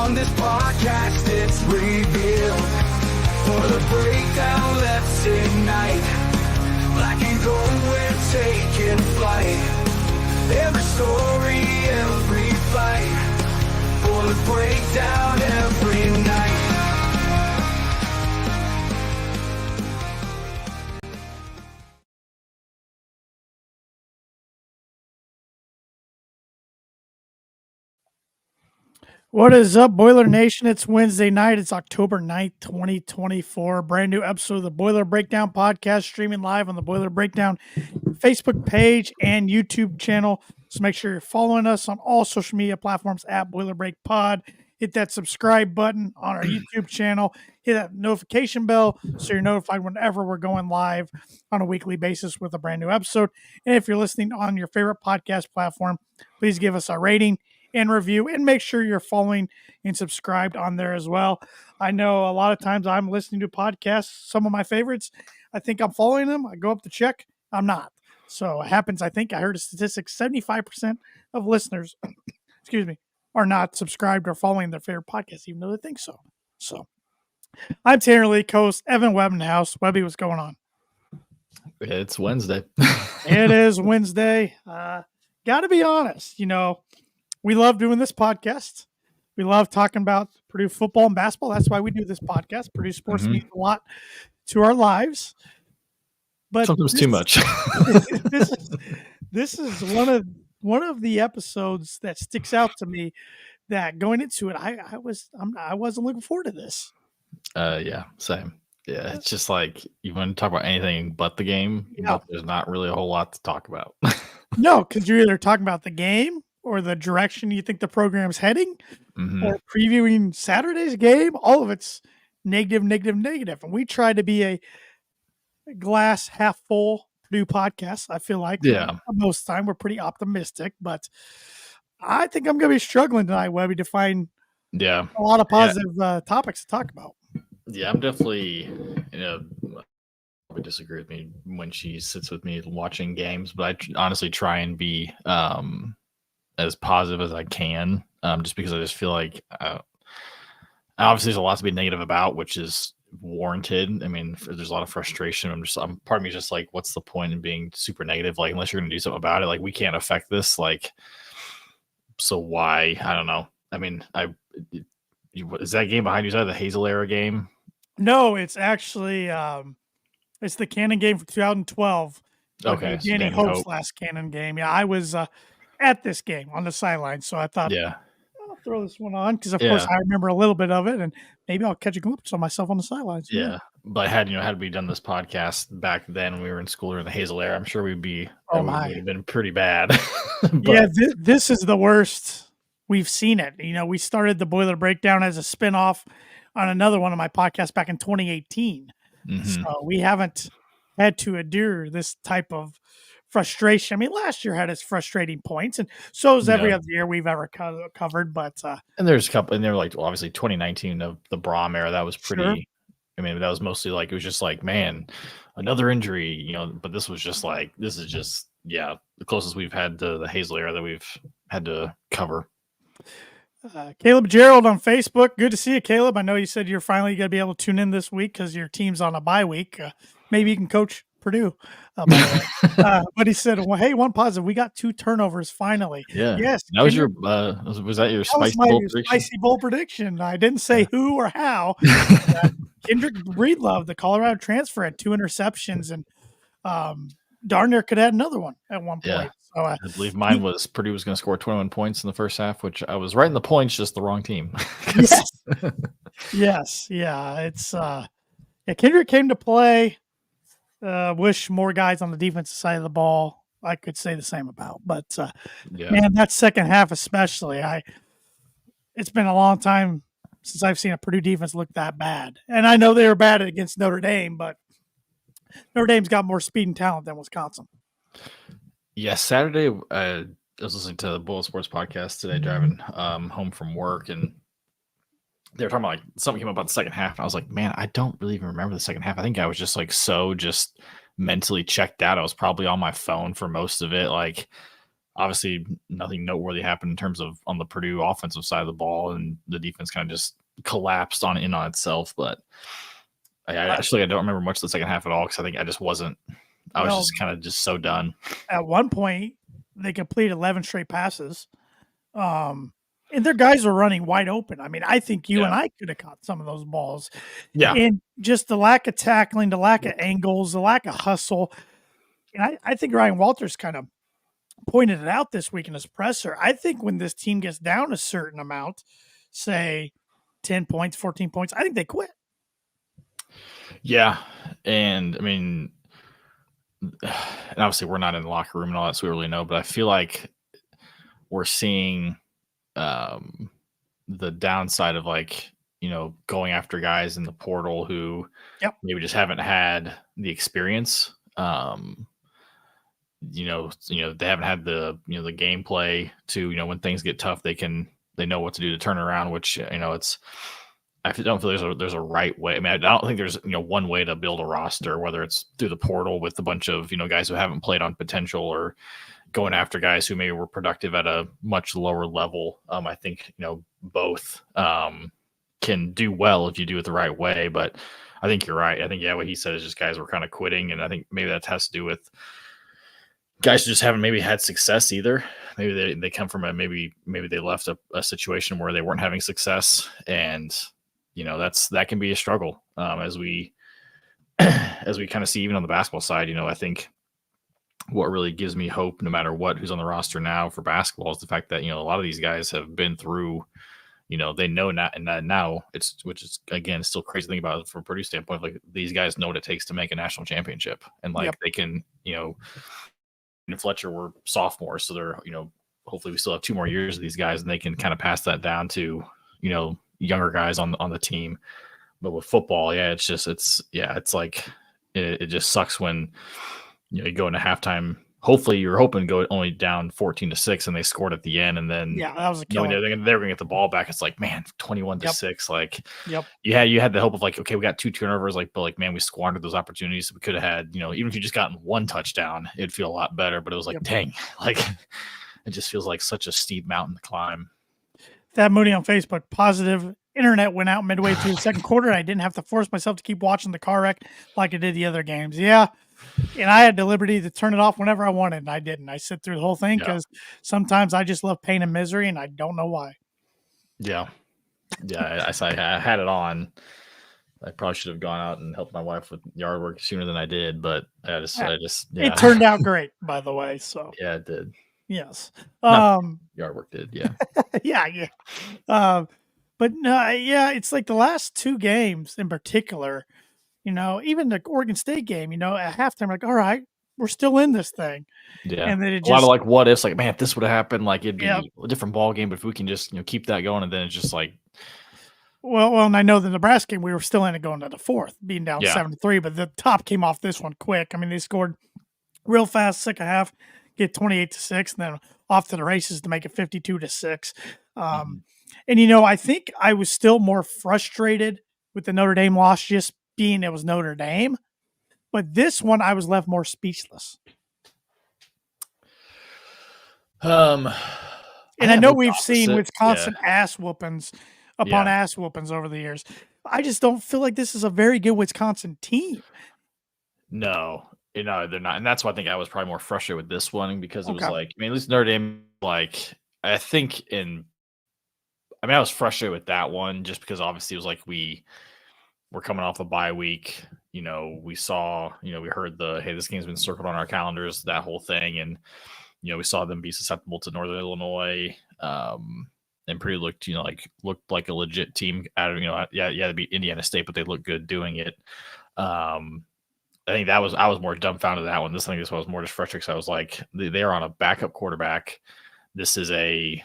On this podcast, it's revealed. For the breakdown, let's ignite. Black and gold, we're taking flight. Every story, every fight. For the breakdown, every night. What is up, Boiler Nation? It's Wednesday night. It's October 9th, 2024. Brand new episode of the Boiler Breakdown podcast, streaming live on the Boiler Breakdown Facebook page and YouTube channel. So make sure you're following us on all social media platforms at Boiler Break Pod. Hit that subscribe button on our YouTube channel. Hit that notification bell so you're notified whenever we're going live on a weekly basis with a brand new episode. And if you're listening on your favorite podcast platform, please give us a rating and review, and make sure you're following and subscribed on there as well. I know a lot of times I'm listening to podcasts, some of my favorites. I think I'm following them. I go up to check. I'm not. So it happens. I think I heard a statistic, 75% of listeners, excuse me, are not subscribed or following their favorite podcast, even though they think so. So I'm Tanner Lee, co-host Evan Webb in the house. Webby, what's going on? It's Wednesday. It is Wednesday. Got to be honest, we love doing this podcast. We love talking about Purdue football and basketball. That's why we do this podcast. Purdue sports means a lot to our lives. But sometimes too much. this is one of the episodes that sticks out to me. That going into it, I wasn't looking forward to this. Yeah, same. Yeah, it's just like you want to talk about anything but the game, but there's not really a whole lot to talk about. No, because you're either talking about the game or the direction you think the program's heading, or previewing Saturday's game. All of it's negative. And we try to be a glass half full Purdue podcast. I feel like most of the time we're pretty optimistic, but I think I'm going to be struggling tonight, Webby, to find a lot of positive topics to talk about. Yeah, I'm definitely, probably disagree with me when she sits with me watching games, but I honestly try and be as positive as I can, just because I just feel like obviously there's a lot to be negative about, which is warranted. I mean, there's a lot of frustration. Part of me is just like, what's the point in being super negative? Like, unless you're going to do something about it, like we can't affect this. Like, so why? I don't know. I mean, is that game behind you? Is that the Hazel era game? No, it's actually it's the Cannon game for 2012. Okay, Danny Hope's last Cannon game. Yeah, I was at this game on the sideline, so I thought, I'll throw this one on because, of course, I remember a little bit of it, and maybe I'll catch a glimpse of myself on the sidelines. Yeah, but had we done this podcast back then when we were in school or in the Hazel era, I'm sure we'd have been pretty bad. But, this is the worst we've seen it. We started the Boiler Breakdown as a spinoff on another one of my podcasts back in 2018. So we haven't had to endure this type of frustration. I mean, last year had its frustrating points, and so is every other year we've ever covered. But and there's a couple, and they're like, well, obviously 2019 of the Braum era, that was pretty. Sure. I mean, that was mostly like, it was just like, man, another injury, But this was just like, this is just the closest we've had to the Hazel era that we've had to cover. Caleb Gerald on Facebook. Good to see you, Caleb. I know you said you're finally going to be able to tune in this week because your team's on a bye week. Maybe you can coach Purdue. But he said, well, hey, one positive. We got 2 turnovers finally. Yeah. Yes. That was was that your spicy bowl prediction? I didn't say who or how. Kendrick Breedlove, the Colorado transfer, had 2 interceptions, and darn near could add another one at one point. Yeah. So, I believe mine was Purdue was going to score 21 points in the first half, which I was right in the points, just the wrong team. Yes. Yes. Yeah. It's Kendrick came to play. Wish more guys on the defensive side of the ball I could say the same about. But man, that second half especially, it's been a long time since I've seen a Purdue defense look that bad. And I know they were bad against Notre Dame, but Notre Dame's got more speed and talent than Wisconsin. Yeah, Saturday, I was listening to the Bullet Sports podcast today, driving home from work, and they were talking about, like, something came up about the second half, and I was like, man, I don't really even remember the second half. I think I was just like just mentally checked out. I was probably on my phone for most of it. Like, obviously nothing noteworthy happened in terms of on the Purdue offensive side of the ball, and the defense kind of just collapsed on itself. But I don't remember much of the second half at all because I think I just wasn't. I was just kind of just so done. At one point, they completed 11 straight passes. And their guys were running wide open. I mean, I think you and I could have caught some of those balls. Yeah. And just the lack of tackling, the lack of angles, the lack of hustle. And I think Ryan Walters kind of pointed it out this week in his presser. I think when this team gets down a certain amount, say 10 points, 14 points, I think they quit. Yeah. And I mean, and obviously we're not in the locker room and all that, so we really know, but I feel like we're seeing the downside of like, going after guys in the portal who maybe just haven't had the experience. They haven't had the gameplay to, when things get tough, they know what to do to turn around, which, I don't feel there's a right way. I mean, I don't think there's, one way to build a roster, whether it's through the portal with a bunch of, guys who haven't played on potential, or going after guys who maybe were productive at a much lower level. I think, both can do well if you do it the right way. But I think you're right. I think, what he said is just guys were kind of quitting. And I think maybe that has to do with guys who just haven't maybe had success either. Maybe they come from maybe they left a situation where they weren't having success. And, that can be a struggle as we kind of see even on the basketball side. I think what really gives me hope, no matter who's on the roster now for basketball, is the fact that, a lot of these guys have been through, they know now, and now which is again, still crazy to think about it from a Purdue standpoint. Like, these guys know what it takes to make a national championship, and they can, and Fletcher were sophomores, so they're, hopefully we still have 2 more years of these guys, and they can kind of pass that down to, younger guys on the team. But with football, it's like it just sucks when you go into halftime. Hopefully you're hoping to go only down 14-6, and they scored at the end, and then that was a killer. They're going to get the ball back. It's like, man, 21-6. Like, you had the hope of like, okay, we got 2 turnovers, but like, man, we squandered those opportunities. We could have had, even if you just gotten 1 touchdown, it'd feel a lot better. But it was like, dang, like, it just feels like such a steep mountain to climb. Thad Mooney on Facebook, positive internet went out midway through the second quarter. And I didn't have to force myself to keep watching the car wreck like I did the other games. Yeah. And I had the liberty to turn it off whenever I wanted, and I didn't. I sit through the whole thing because sometimes I just love pain and misery, and I don't know why. Yeah. I had it on. I probably should have gone out and helped my wife with yard work sooner than I did, but I just It turned out great, by the way. So yeah, it did. Yes. Yard work did. Yeah. yeah. But no, it's like the last 2 games in particular. Even the Oregon State game, at halftime, like, all right, we're still in this thing. Yeah. And then a lot of like what ifs, like, man, if this would have happened, like, it'd be a different ball game. But if we can just, keep that going, and then it's just like. Well, and I know the Nebraska game, we were still in it going to the 4th, being down 7-3, but the top came off this one quick. I mean, they scored real fast, second half, get 28-6, and then off to the races to make it 52-6. And, I think I was still more frustrated with the Notre Dame loss, just being it was Notre Dame, but this one I was left more speechless. And I know we've seen Wisconsin ass whoopings upon ass whoopings over the years. I just don't feel like this is a very good Wisconsin team. No, they're not, and that's why I think I was probably more frustrated with this one, because it was like, at least Notre Dame, like, I think I was frustrated with that one just because obviously it was like we're coming off a bye week. We saw, we heard hey, this game's been circled on our calendars, that whole thing. And, we saw them be susceptible to Northern Illinois. And Purdue looked like a legit team out of, they beat Indiana State, but they looked good doing it. I think I was more dumbfounded that one. This one was more just frustrated because I was like, they're on a backup quarterback. This is a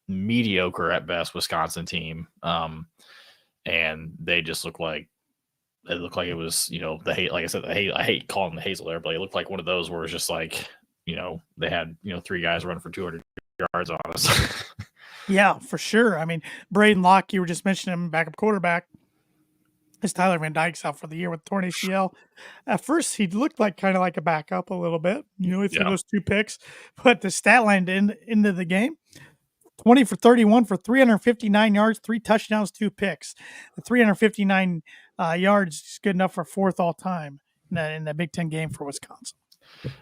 mediocre at best Wisconsin team. And they just look like it was, the hate. Like I said, I hate calling the Hazel there, but it looked like one of those where it's just like, they had 3 guys running for 200 yards on us. Yeah, for sure. I mean, Braden Locke, you were just mentioning him, backup quarterback. as Tyler Van Dyke's out for the year with torn ACL. At first, he looked like kind of like a backup a little bit. He threw those 2 picks, but the stat line into the game, 20 for 31 for 359 yards, 3 touchdowns, 2 picks. The 359 yards is good enough for 4th all time in the Big Ten game for Wisconsin.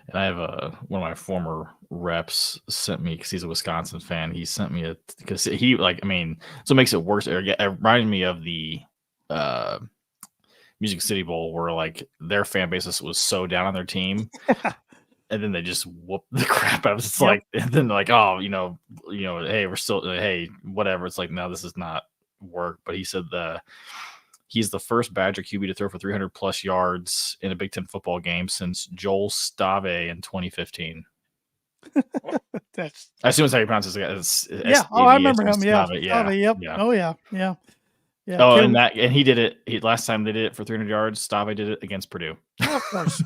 And I have one of my former reps sent me, because he's a Wisconsin fan. He sent me because so it makes it worse. It reminded me of the Music City Bowl, where like their fan base was so down on their team. And then they just whoop the crap out of it. It's like, and then like, oh, hey, we're still, hey, whatever. It's like, no, this is not work. But he said he's the first Badger QB to throw for 300 plus yards in a Big Ten football game since Joel Stave in 2015. I assume it's how you pronounce it. I remember him. Stave. Yeah. Oh yeah. Yeah. Oh, and he did it. Last time they did it for 300 yards, Stave did it against Purdue. Of course.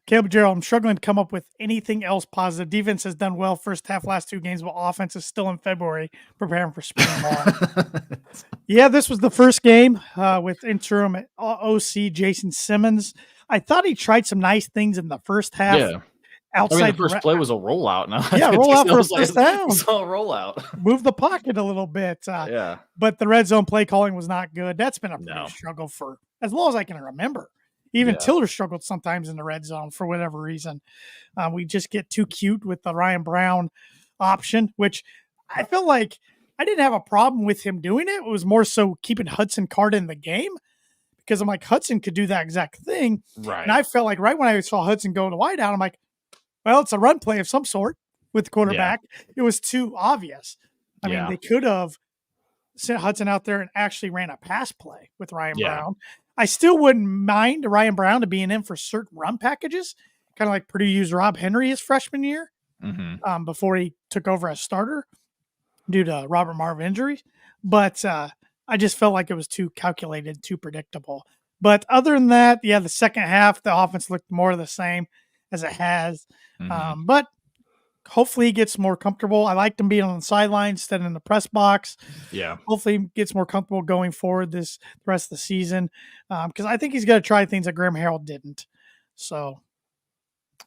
Caleb Gerald, I'm struggling to come up with anything else positive. Defense has done well first half, last 2 games, but offense is still in February preparing for spring ball. Yeah, this was the first game with interim OC Jason Simmons. I thought he tried some nice things in the first half. Yeah. Outside the first play was a rollout. Rollout for a first down. We saw a rollout. Move the pocket a little bit. But the red zone play calling was not good. That's been a Purdue struggle for as long as I can remember. Even Tiller struggled sometimes in the red zone for whatever reason. We just get too cute with the Ryan Brown option, which I feel like I didn't have a problem with him doing it. It was more so keeping Hudson Card in the game, because I'm like, Hudson could do that exact thing. Right. And I felt like right when I saw Hudson go to wide out, I'm like, well, it's a run play of some sort with the quarterback. Yeah. It was too obvious. I mean, they could have sent Hudson out there and actually ran a pass play with Ryan Brown. I still wouldn't mind Ryan Brown to being in for certain run packages, kind of like Purdue used Rob Henry his freshman year before he took over as starter due to Robert Marve injuries. But I just felt like it was too calculated, too predictable. But other than that, the second half, the offense looked more of the same as it has. But hopefully he gets more comfortable. I liked him being on the sideline instead of in the press box. Yeah. Hopefully he gets more comfortable going forward the rest of the season. Because I think he's going to try things that Graham Harrell didn't. So.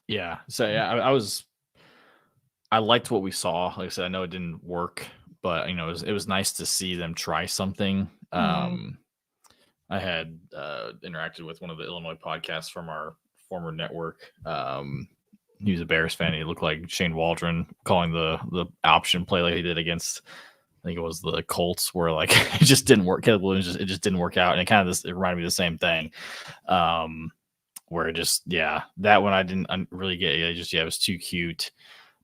Yeah. So, I liked what we saw. Like I said, I know it didn't work, but, it was nice to see them try something. I had interacted with one of the Illinois podcasts from our former network. He was a Bears fan. He looked like Shane Waldron calling the option play like he did against, I think it was the Colts, where like it just didn't work. Caleb Williams it just didn't work out, and it kind of it reminded me of the same thing, where it just that one I didn't really get. It was too cute.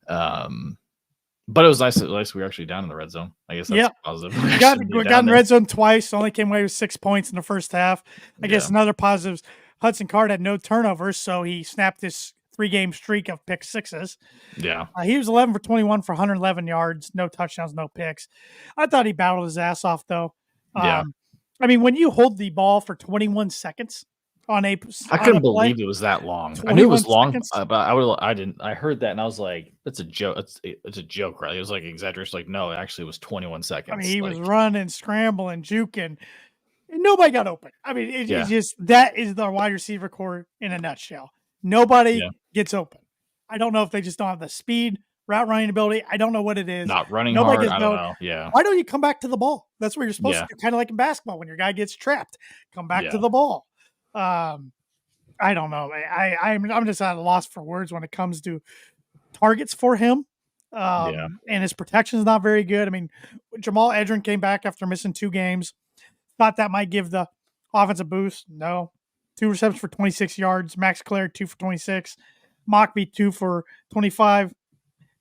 But it was nice. At least we were actually down in the red zone. I guess that's positive. We got in the red zone twice. Only came away with 6 points in the first half. I guess another positive. Hudson Card had no turnovers, so he snapped this 3-game streak of pick sixes. Yeah. He was 11 for 21 for 111 yards, no touchdowns, no picks. I thought he battled his ass off, though. I mean, when you hold the ball for 21 seconds on I couldn't believe it was that long. I knew it was long, but I heard that and I was like, that's a joke. It's a joke, right? It was like exaggeration. Like, no, it actually was 21 seconds. I mean, he was running, scrambling, juking. And nobody got open. I mean, it's just that is the wide receiver core in a nutshell. Nobody gets open. I don't know if they just don't have the speed, route running ability. I don't know what it is. Not running hard. I don't know. Yeah. Why don't you come back to the ball? That's what you're supposed to do. Kind of like in basketball when your guy gets trapped. Come back to the ball. I don't know. I'm just at a loss for words when it comes to targets for him. And his protection is not very good. I mean, Jamal Edrin came back after missing 2 games. Thought that might give the offense a boost. No. 2 receptions for 26 yards. Max Clare, 2 for 26. Mockbee, 2 for 25.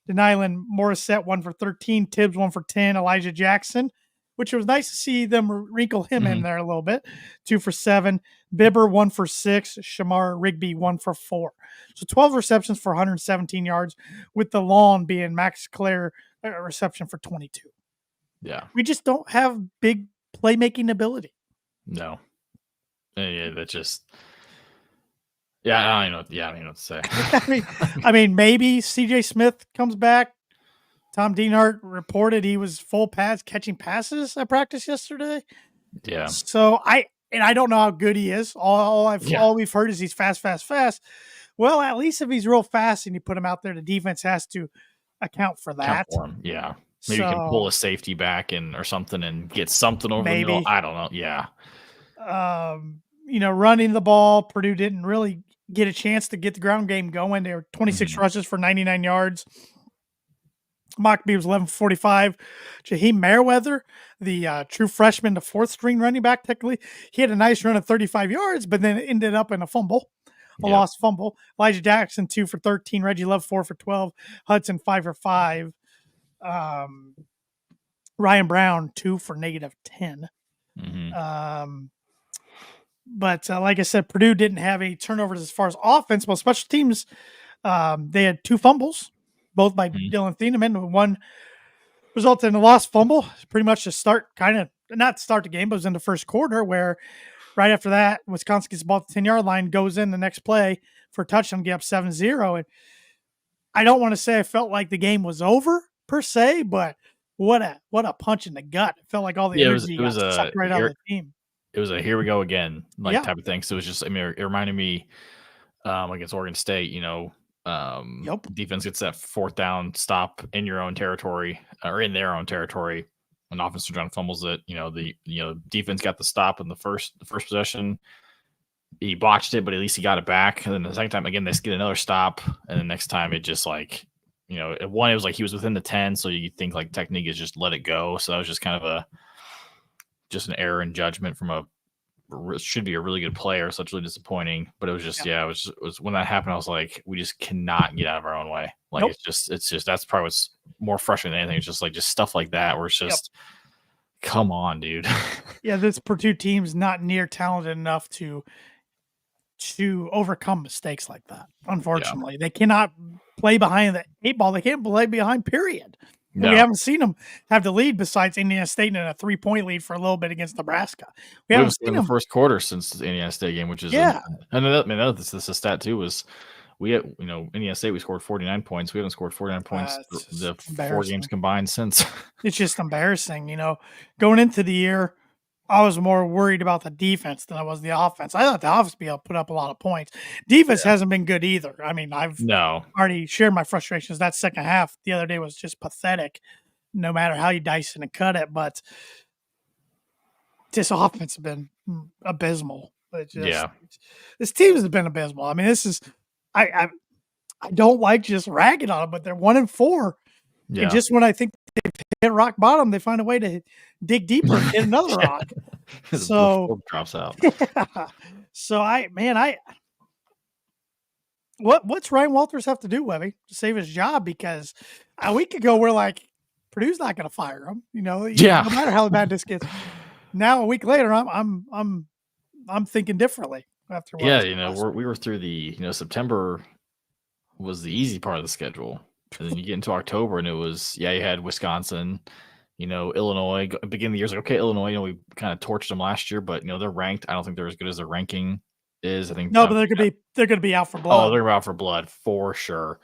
Denylin Morissette, 1 for 13. Tibbs, 1 for 10. Elijah Jackson, which it was nice to see them wrinkle him in there a little bit. 2 for 7. Bibber, 1 for 6. Shamar Rigby, 1 for 4. So 12 receptions for 117 yards, with the long being Max Clare reception for 22. Yeah. We just don't have big playmaking ability. No. Yeah, that's just. Yeah, I don't know. Yeah, I don't know what to say. I mean, maybe CJ Smith comes back. Tom Dienhart reported he was full pads catching passes at practice yesterday. Yeah. So and I don't know how good he is. All Yeah. we've heard is he's fast, fast, fast. Well, at least if he's real fast and you put him out there, the defense has to account for Count that. for him. Yeah. Maybe you can pull So a safety back or something and get something over the middle. maybe, I don't know. Yeah. running the ball, Purdue didn't really get a chance to get the ground game going. They were 26 Mhm. rushes for 99 yards. Mockbee was 11:45. Jaheim Merriweather, the true freshman, the fourth string running back, technically, he had a nice run of 35 yards, but then it ended up in a fumble, a Yep. lost fumble. Elijah Jackson, 2 for 13. Reggie Love, 4 for 12. Hudson, 5 for 5. Ryan Brown, 2 for -10. Mhm. But like I said, Purdue didn't have any turnovers as far as offense. Well, special teams, they had 2 fumbles, both by Mhm. Dylan Thieneman. One resulted in a lost fumble, pretty much to start not start the game, but it was in the first quarter where right after that, Wisconsin gets the ball at the 10-yard line, goes in the next play for a touchdown, get up 7-0. And I don't want to say I felt like the game was over per se, but what a punch in the gut. It felt like all the Yeah, energy it was got a sucked right out of the team. here we go again, like, Yeah. type of thing. So it was just, I mean, it reminded me, against Oregon State, Yep. defense gets that fourth down stop in your own territory or in their own territory. When offensive John fumbles it, defense got the stop in the first possession. He botched it, but at least he got it back. And then the second time, again, they get another stop. And the next time, it just like, one, it was like he was within the 10. So you think like technique is just let it go. So that was just kind of just an error in judgment from should be a really good player. So it's really disappointing. But it was just, Yeah. it was when that happened, I was like, we just cannot get out of our own way. Like, Nope. it's just, that's probably what's more frustrating than anything. It's just like, just stuff like that where it's just, come on, dude. Yeah, this Purdue team's not near talented enough to overcome mistakes like that. Unfortunately, they cannot play behind the 8 ball. They can't play behind. Period. No. We haven't seen them have the lead besides Indiana State in a 3-point lead for a little bit against Nebraska. We haven't seen in them the first quarter since the Indiana State game, which is Yeah. And another this is a stat too was we had Indiana State we scored 49 points. We haven't scored 49 points It's the just 4 embarrassing. games combined since. It's just embarrassing. Going into the year, I was more worried about the defense than I was the offense. I thought the offense would be able to put up a lot of points. Defense hasn't been good either. I mean, I've No. already shared my frustrations. That second half the other day was just pathetic, no matter how you dice it and cut it. But this offense has been abysmal. This team has been abysmal. I mean, this is I don't like just ragging on them, but they're 1-4. Yeah. And just when I think they've hit rock bottom, they find a way to dig deeper and hit another rock. So the drops out. So what's Ryan Walters have to do, Webby, to save his job? Because a week ago we're like, Purdue's not going to fire him. No matter how bad this gets. Now a week later, I'm thinking differently after. We were through the September was the easy part of the schedule, and then you get into October, and it was you had Wisconsin, Illinois. Beginning of the year, like okay, Illinois, we kind of torched them last year, but they're ranked. I don't think they're as good as their ranking is. I think no, but they're gonna be out for blood. Oh, they're out for blood for sure.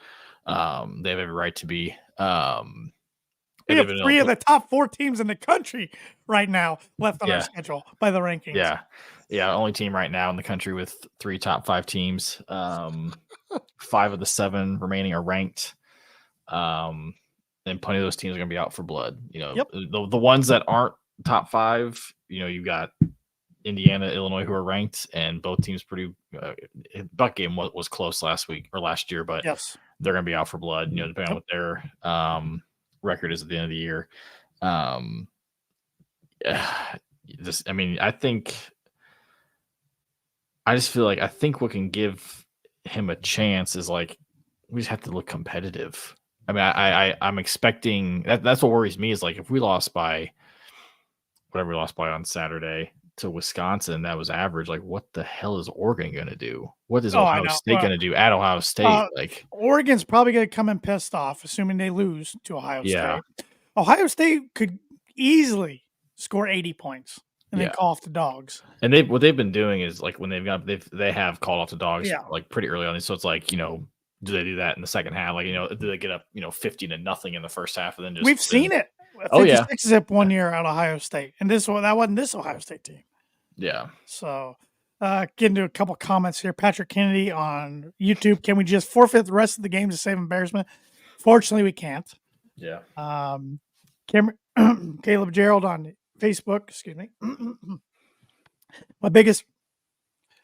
They have every right to be. We have 3 of the top 4 teams in the country right now left on our schedule by the rankings. Yeah. Only team right now in the country with 3 top 5 teams. 5 of the 7 remaining are ranked. And plenty of those teams are going to be out for blood. The ones that aren't top 5, you've got Indiana, Illinois, who are ranked, and both teams pretty. Buck game was close last year, but they're going to be out for blood. Depending on what their record is at the end of the year. I just feel like I think what can give him a chance is like we just have to look competitive. I mean, I'm expecting that's what worries me is like if we lost by whatever we lost by on Saturday to Wisconsin, that was average. Like, what the hell is Oregon going to do? What is Ohio State going to do at Ohio State? Oregon's probably going to come in pissed off, assuming they lose to Ohio State. Ohio State could easily score 80 points and then call off the dogs. And what they've been doing is like when they have called off the dogs like pretty early on. So it's like do they do that in the second half? Like do they get up 50-0 in the first half and then just we've seen it. 56 zip one year out of Ohio State, and that wasn't this Ohio State team. Yeah. So, get into a couple comments here. Patrick Kennedy on YouTube. Can we just forfeit the rest of the game to save embarrassment? Fortunately, we can't. Yeah. Cameron, Caleb Gerald on Facebook. Excuse me. My biggest.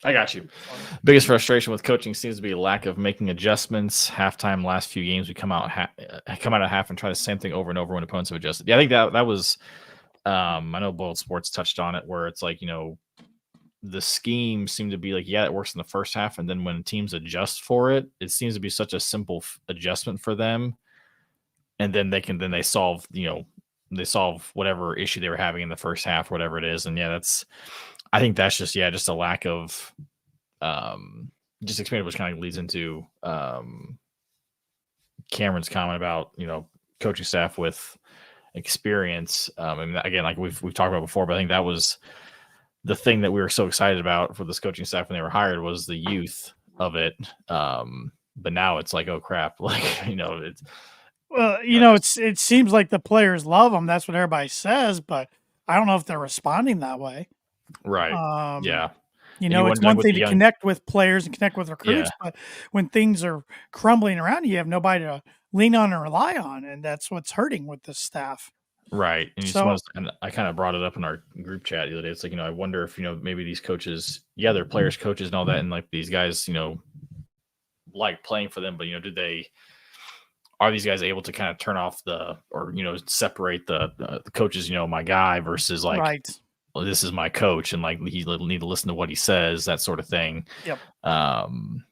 I got you. Biggest frustration with coaching seems to be a lack of making adjustments. Halftime, last few games, we come out at half and try the same thing over and over when opponents have adjusted. Yeah, I think that was. I know Boiled Sports touched on it, where it's like, the scheme seemed to be like, yeah, it works in the first half, and then when teams adjust for it, it seems to be such a simple adjustment for them, and then they solve they solve whatever issue they were having in the first half, whatever it is. And yeah, I think that's just a lack of just experience, which kind of leads into Cameron's comment about coaching staff with experience. And again, like we've talked about before, but I think that was the thing that we were so excited about for this coaching staff when they were hired, was the youth of it. But now it's like, oh crap, like it's. Well, it seems like the players love them. That's what everybody says, but I don't know if they're responding that way. Right. Yeah. It's one thing to connect with players and connect with recruits, but when things are crumbling around you have nobody to lean on and rely on, and that's what's hurting with this staff. Right. And and I kind of brought it up in our group chat the other day. It's like, I wonder if, maybe these coaches, they're players, coaches and all that, and like these guys, like playing for them, but are these guys able to kind of turn off separate the coaches, my guy versus like, right. Well, this is my coach, and like he need to listen to what he says, that sort of thing. Yep. And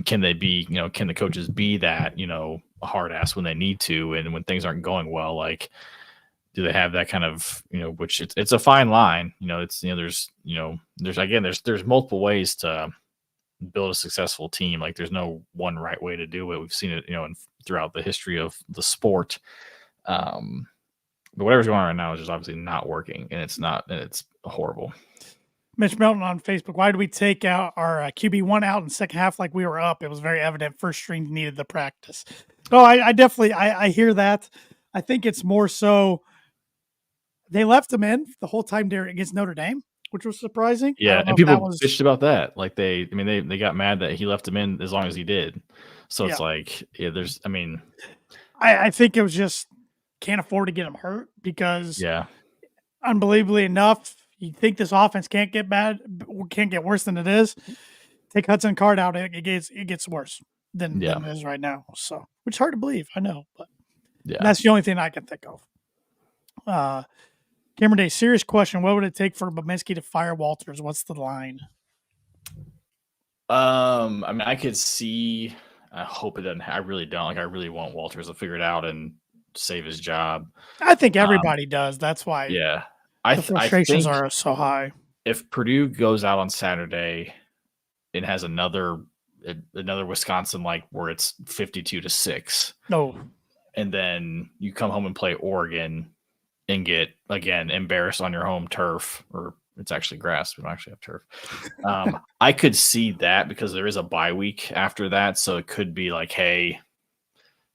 can they be, can the coaches be that, a hard ass when they need to, and when things aren't going well, like, do they have that kind of, which it's a fine line, it's, there's multiple ways to build a successful team. Like there's no one right way to do it. We've seen it, throughout the history of the sport. But whatever's going on right now is just obviously not working, and it's horrible. Mitch Melton on Facebook. Why did we take out our QB1 out in the second half like we were up? It was very evident first string needed the practice. Oh, I definitely hear that. I think it's more so they left him in the whole time there against Notre Dame, which was surprising. Yeah, and people bitched about that. Like they got mad that he left him in as long as he did. So it's like, I think it was just can't afford to get him hurt because unbelievably enough, you think this offense can't get worse than it is. Take Hudson Card out, it gets worse than it is right now. So, which is hard to believe, I know, but that's the only thing I can think of. Cameron Day, serious question: what would it take for Bobinski to fire Walters? What's the line? I could see. I hope it doesn't. I really don't. Like, I really want Walters to figure it out and save his job. I think everybody does. That's why. Yeah, the frustrations are so high. If Purdue goes out on Saturday and has another Wisconsin, like where it's 52-6, and then you come home and play Oregon and get again embarrassed on your home turf, or it's actually grass. We don't actually have turf. I could see that because there is a bye week after that, so it could be like, hey,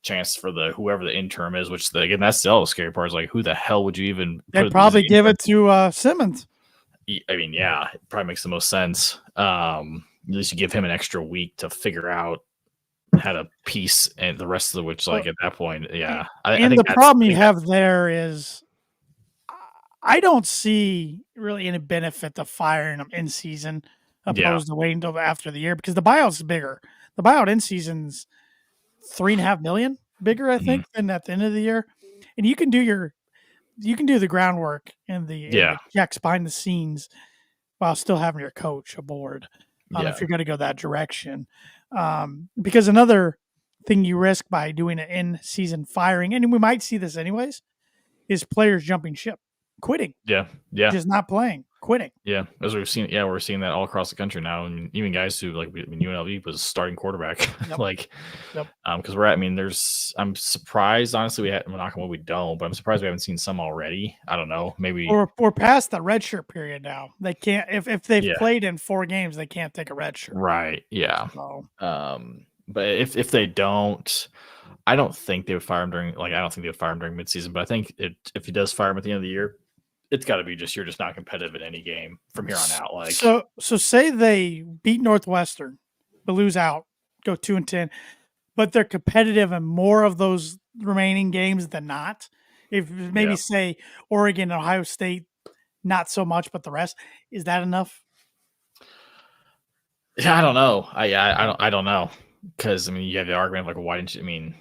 chance for whoever the interim is. Which again, that's the other scary part. Is like, who the hell would you even? They'd probably give it to Simmons. I mean, yeah, it probably makes the most sense. At least you give him an extra week to figure out how to piece, and the rest of the which, like at that point, yeah. I think the problem you have there is, I don't see really any benefit to firing them in season opposed to waiting until after the year, because the buyout's bigger. The buyout in season's $3.5 million bigger, I think, than at the end of the year. And you can do the groundwork and the checks behind the scenes while still having your coach aboard. If you're going to go that direction, because another thing you risk by doing an in-season firing, and we might see this anyways, is players jumping ship. Quitting. Yeah. Just not playing. Quitting. Yeah. As we've seen, we're seeing that all across the country now. And even guys who UNLV was starting quarterback. Because I'm surprised, honestly, we're not going to, we don't, but I'm surprised we haven't seen some already. I don't know. Maybe we're past the redshirt period now. They can't, if they've played in 4 games, they can't take a redshirt. Right. Yeah. So. But if they don't, I don't think they would fire him during midseason, but I think if he does fire him at the end of the year, it's got to be just you're just not competitive in any game from here on out. Like so say they beat Northwestern, but lose out, go 2-10, but they're competitive in more of those remaining games than not. If maybe say Oregon and Ohio State, not so much, but the rest, is that enough? Yeah, I don't know. I don't know, because I mean you have the argument of like, why didn't you? I mean,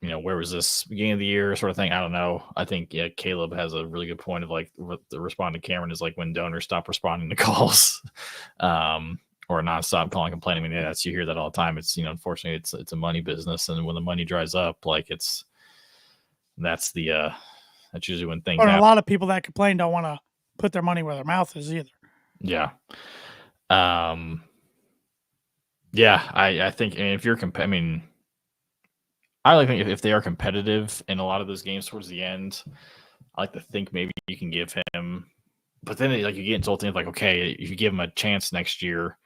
you know, where was this beginning of the year sort of thing? I don't know. I think Caleb has a really good point of like what the respond to Cameron is like when donors stop responding to calls, or nonstop calling, complaining. I mean, you hear that all the time. It's, you know, unfortunately it's a money business, and when the money dries up, like that's usually when things Or happen. a lot of people that complain don't want to put their money where their mouth is either. Yeah. Yeah, I think, if you're I mean, I like think if they are competitive in a lot of those games towards the end, I like to think maybe you can give him, but then like you get into the thing of like, okay, if you give him a chance next year,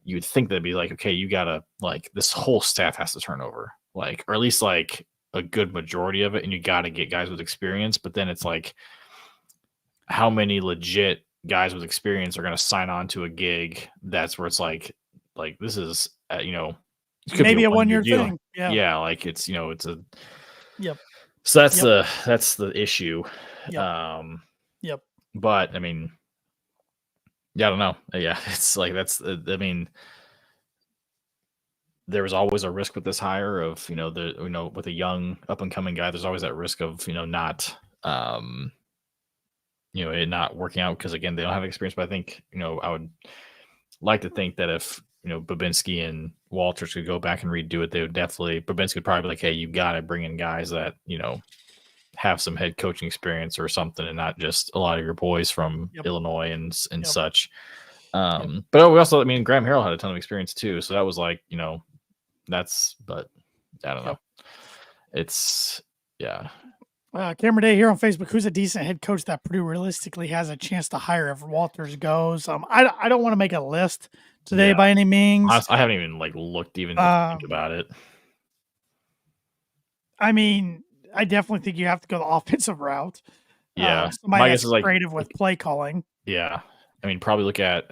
you would think that'd be like, okay, you gotta like this whole staff has to turn over, like, or at least like a good majority of it, and you got to get guys with experience. But then it's like, how many legit guys with experience are going to sign on to a gig that's where it's like this is you know, it could Maybe be a 1-year deal. thing. Yeah, like it's, you know, it's a Yep. So that's the issue. Yep. But I mean, yeah, I don't know. Yeah, it's like I mean, there was always a risk with this hire of, you know, with a young up and coming guy, there's always that risk of, you know, not you know, it not working out because again, they don't have experience. But I think, you know, I would like to think that if, you know, Babinski and Walters could go back and redo it, they would definitely, Babinski would probably be like, hey, you got to bring in guys that, you know, have some head coaching experience or something, and not just a lot of your boys from Illinois and such. But we also, I mean, Graham Harrell had a ton of experience too. So that was like, you know, but I don't know. It's, yeah. Cameron Day here on Facebook. Who's a decent head coach that Purdue realistically has a chance to hire if Walters goes? I don't want to make a list today by any means. Honestly, I haven't even like looked even to think about it. I mean, I definitely think you have to go the offensive route. Yeah, somebody that's creative with play calling. Yeah, I mean, probably look at.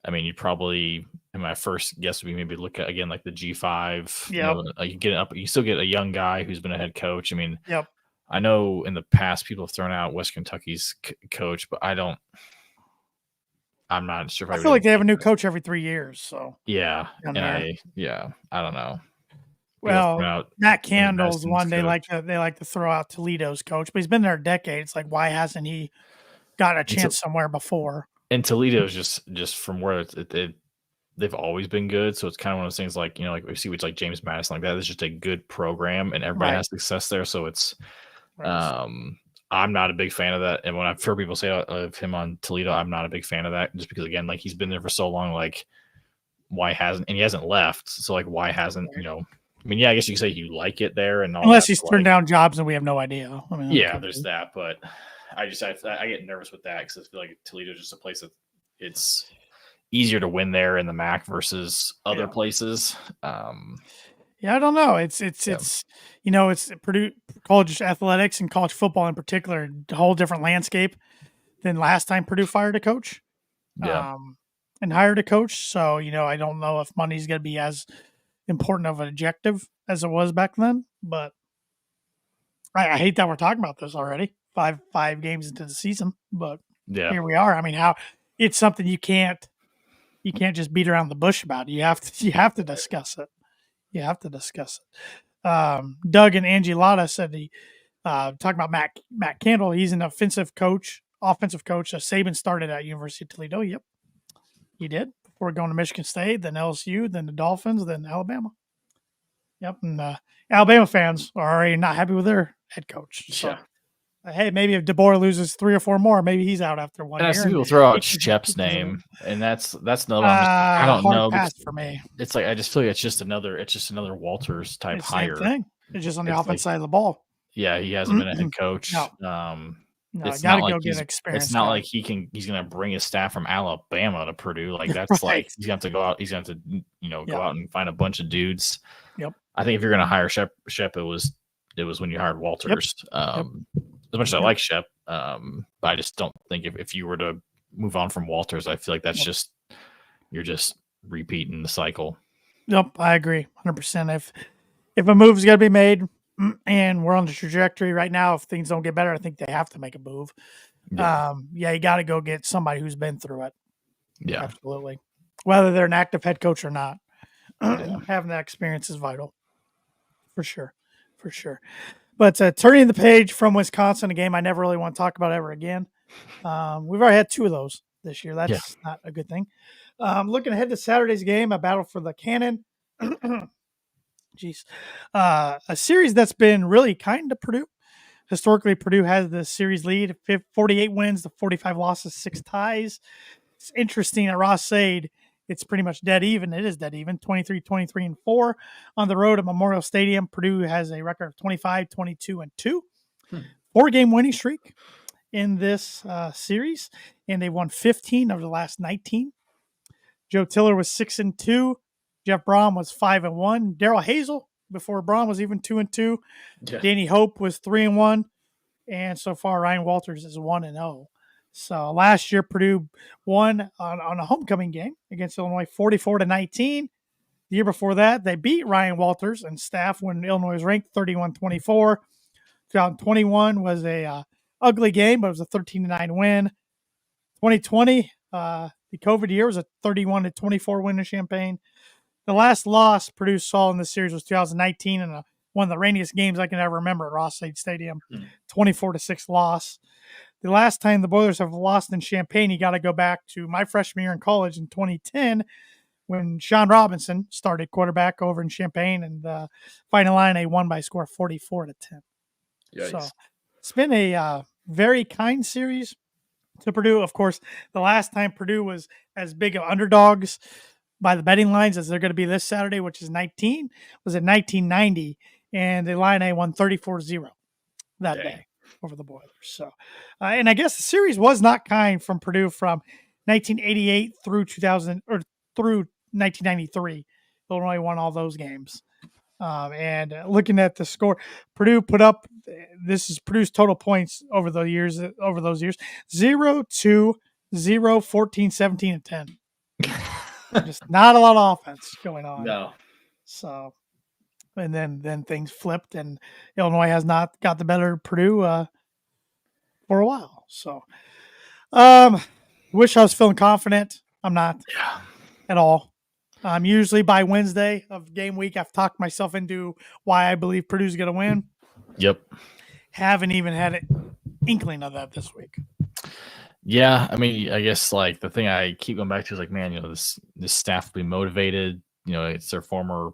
I mean, you'd probably. My first guess would be maybe look at again like the G5. Yeah, you know, you get up. You still get a young guy who's been a head coach. I mean, yep. I know in the past people have thrown out West Kentucky's coach, but I'm not sure. I feel like they have a new coach every 3 years. So yeah, and I don't know. Well, Matt Candle's one they like to throw out Toledo's coach, but he's been there a decade. It's like, why hasn't he got a chance somewhere before? And Toledo's just from where they've always been good. So it's kind of one of those things like, you know, like we see with like James Madison, like that is just a good program and everybody has success there. So it's, I'm not a big fan of that. And when I've heard people say of him on Toledo, I'm not a big fan of that just because again, like he's been there for so long, like why hasn't, and he hasn't left. So like, why hasn't, you know, I mean, yeah, I guess you could say you like it there and all unless that, he's turned down jobs and we have no idea. I mean, there's that, but I get nervous with that because I feel like Toledo is just a place that it's easier to win there in the MAC versus other places. I don't know. It's you know, it's Purdue college athletics and college football in particular, a whole different landscape than last time Purdue fired a coach. And hired a coach. So, you know, I don't know if money's going to be as important of an objective as it was back then, but I hate that we're talking about this already. Five games into the season, but here we are. I mean, it's something you can't just beat around the bush about. You have to discuss it. You have to discuss it. Doug and Angie Lotta said talking about Matt Candle. He's an offensive coach. Saban started at University of Toledo. Yep, he did before going to Michigan State, then LSU, then the Dolphins, then Alabama. Yep, and Alabama fans are already not happy with their head coach. So, hey, maybe if DeBoer loses 3 or 4 more, maybe he's out after 1 year. I see people throw out Shep's name, and that's another one. I don't know. Pass for me. It's like I just feel like it's just another Walters type hire. Same thing. It's just on the offense side of the ball. Yeah, he hasn't been a head coach. No, it's got to go get experience. It's not like he's going to bring his staff from Alabama to Purdue. Like that's like he's going to have to go out. He's going to have to go out and find a bunch of dudes. Yep. I think if you're going to hire Shep, it was when you hired Walters. as much as I like Shep, but I just don't think if you were to move on from Walters, I feel like that's just you're just repeating the cycle. Nope, I agree 100%. If a move's got to be made, and we're on the trajectory right now, if things don't get better, I think they have to make a move. Yeah. You got to go get somebody who's been through it. Yeah. Absolutely. Whether they're an active head coach or not, Yeah. having that experience is vital. For sure. But turning the page from Wisconsin, a game I never really want to talk about ever again. We've already had 2 of those this year. That's not a good thing. Looking ahead to Saturday's game, a battle for the cannon. Jeez. A series that's been really kind to Purdue. Historically, Purdue has the series lead, 48 wins to 45 losses, 6 ties. It's interesting at Ross-Ade, it's pretty much dead even. It is dead even, 23, 23, and 4. On the road at Memorial Stadium, Purdue has a record of 25, 22, and 2. 4-game winning streak in this series, and they won 15 of the last 19. Joe Tiller was 6-2. Jeff Braun was 5-1. Daryl Hazel, before Braun, was even 2-2. Yeah. Danny Hope was 3-1. And so far, Ryan Walters is 1-0. So last year, Purdue won on a homecoming game against Illinois, 44-19. The year before that, they beat Ryan Walters and staff when Illinois was ranked 31-24. 2021 was a ugly game, but it was a 13-9 win. 2020, the COVID year, was a 31-24 win in Champaign. The last loss Purdue saw in this series was 2019, and one of the rainiest games I can ever remember at Ross-Ade Stadium, 24-6 loss. The last time the Boilers have lost in Champaign, you got to go back to my freshman year in college in 2010, when Sean Robinson started quarterback over in Champaign, and Fighting Illini won by a score of 44-10. Yikes. So it's been a very kind series to Purdue. Of course, the last time Purdue was as big of underdogs by the betting lines as they're going to be this Saturday, which is 19, was in 1990, and the Illini won 34-0 that day over the Boilers. So, and I guess the series was not kind from Purdue from 1988 through 2000 or through 1993. Illinois won all those games. And looking at the score, Purdue put up, this is Purdue's total points over those years, 0, 2, 0, 14, 17, and 10. Just not a lot of offense going on. No. So, and then things flipped, and Illinois has not got the better of Purdue for a while. So, wish I was feeling confident. I'm not at all. Usually by Wednesday of game week, I've talked myself into why I believe Purdue's going to win. Yep. Haven't even had an inkling of that this week. Yeah, I mean, I guess like the thing I keep going back to is like, man, this staff will be motivated. It's their former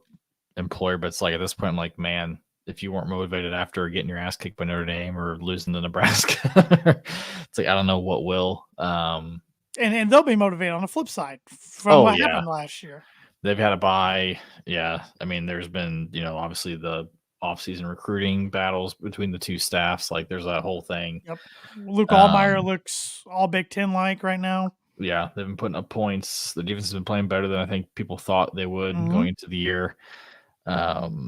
employer, but it's like at this point, I'm like, man, if you weren't motivated after getting your ass kicked by Notre Dame or losing to Nebraska, it's like I don't know what will. And they'll be motivated on the flip side from what happened last year. They've had a bye. Yeah, I mean, there's been obviously the off-season recruiting battles between the two staffs. Like there's that whole thing. Yep. Luke Allmeyer looks all Big Ten like right now. Yeah, they've been putting up points. The defense has been playing better than I think people thought they would going into the year. Yeah,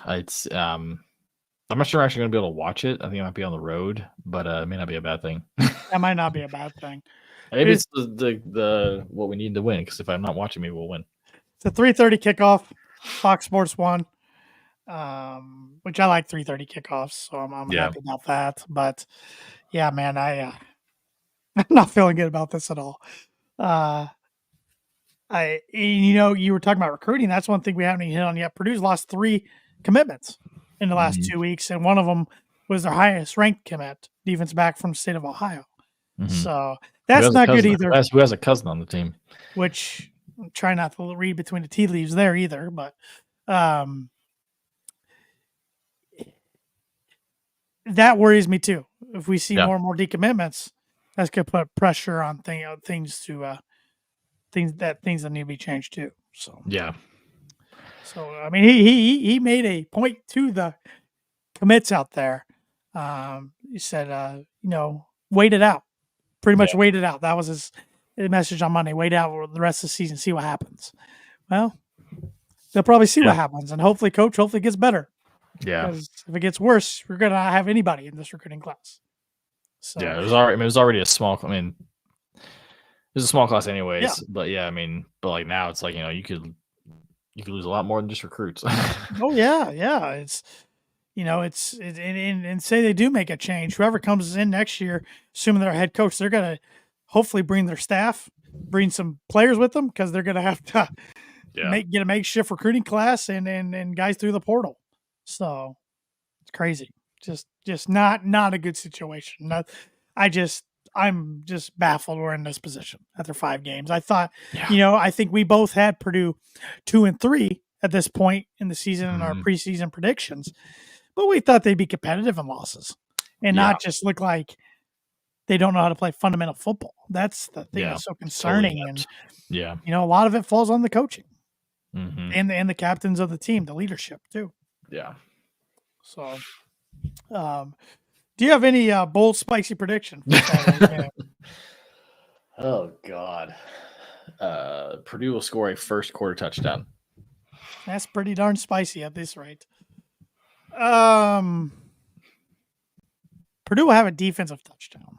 it's I'm not sure I'm actually going to be able to watch it. I think I might be on the road, but it may not be a bad thing. That might not be a bad thing. Maybe it's the what we need to win, because if I'm not watching, maybe we'll win. It's a 3:30 kickoff, Fox Sports 1, which I like 3:30 kickoffs, so I'm happy about that. But yeah, man, I'm not feeling good about this at all. You were talking about recruiting. That's one thing we haven't even hit on yet. Purdue's lost 3 commitments in the last 2 weeks, and one of them was their highest ranked commit, defense back from the state of Ohio. So that's not good either. Who has a cousin on the team? Which I'm trying not to read between the tea leaves there either, but that worries me too. If we see more and more decommitments, that's going to put pressure on things that need to be changed too. So yeah. So I mean, he made a point to the commits out there. He said, wait it out. Pretty much wait it out. That was his message on Monday. Wait out the rest of the season, see what happens. Well, they'll probably see what happens, and hopefully gets better. Yeah. Because if it gets worse, we're going to not have anybody in this recruiting class. So Yeah, it was already a small. I mean, it was a small class anyways. But yeah, I mean, but like now it's like you could lose a lot more than just recruits. oh yeah. It's and say they do make a change. Whoever comes in next year, assuming they're a head coach, they're going to hopefully bring their staff, bring some players with them because they're going to have to get a makeshift recruiting class and guys through the portal. So it's crazy. Just not a good situation. I'm just baffled we're in this position after 5 games. I thought, I think we both had Purdue 2-3 at this point in the season in our preseason predictions, but we thought they'd be competitive in losses and not just look like they don't know how to play fundamental football. That's the thing that's so concerning. Totally. And a lot of it falls on the coaching and the captains of the team, the leadership too. Yeah. So, do you have any bold, spicy prediction for Saturday's game? Oh God, Purdue will score a first quarter touchdown. That's pretty darn spicy at this rate. Purdue will have a defensive touchdown.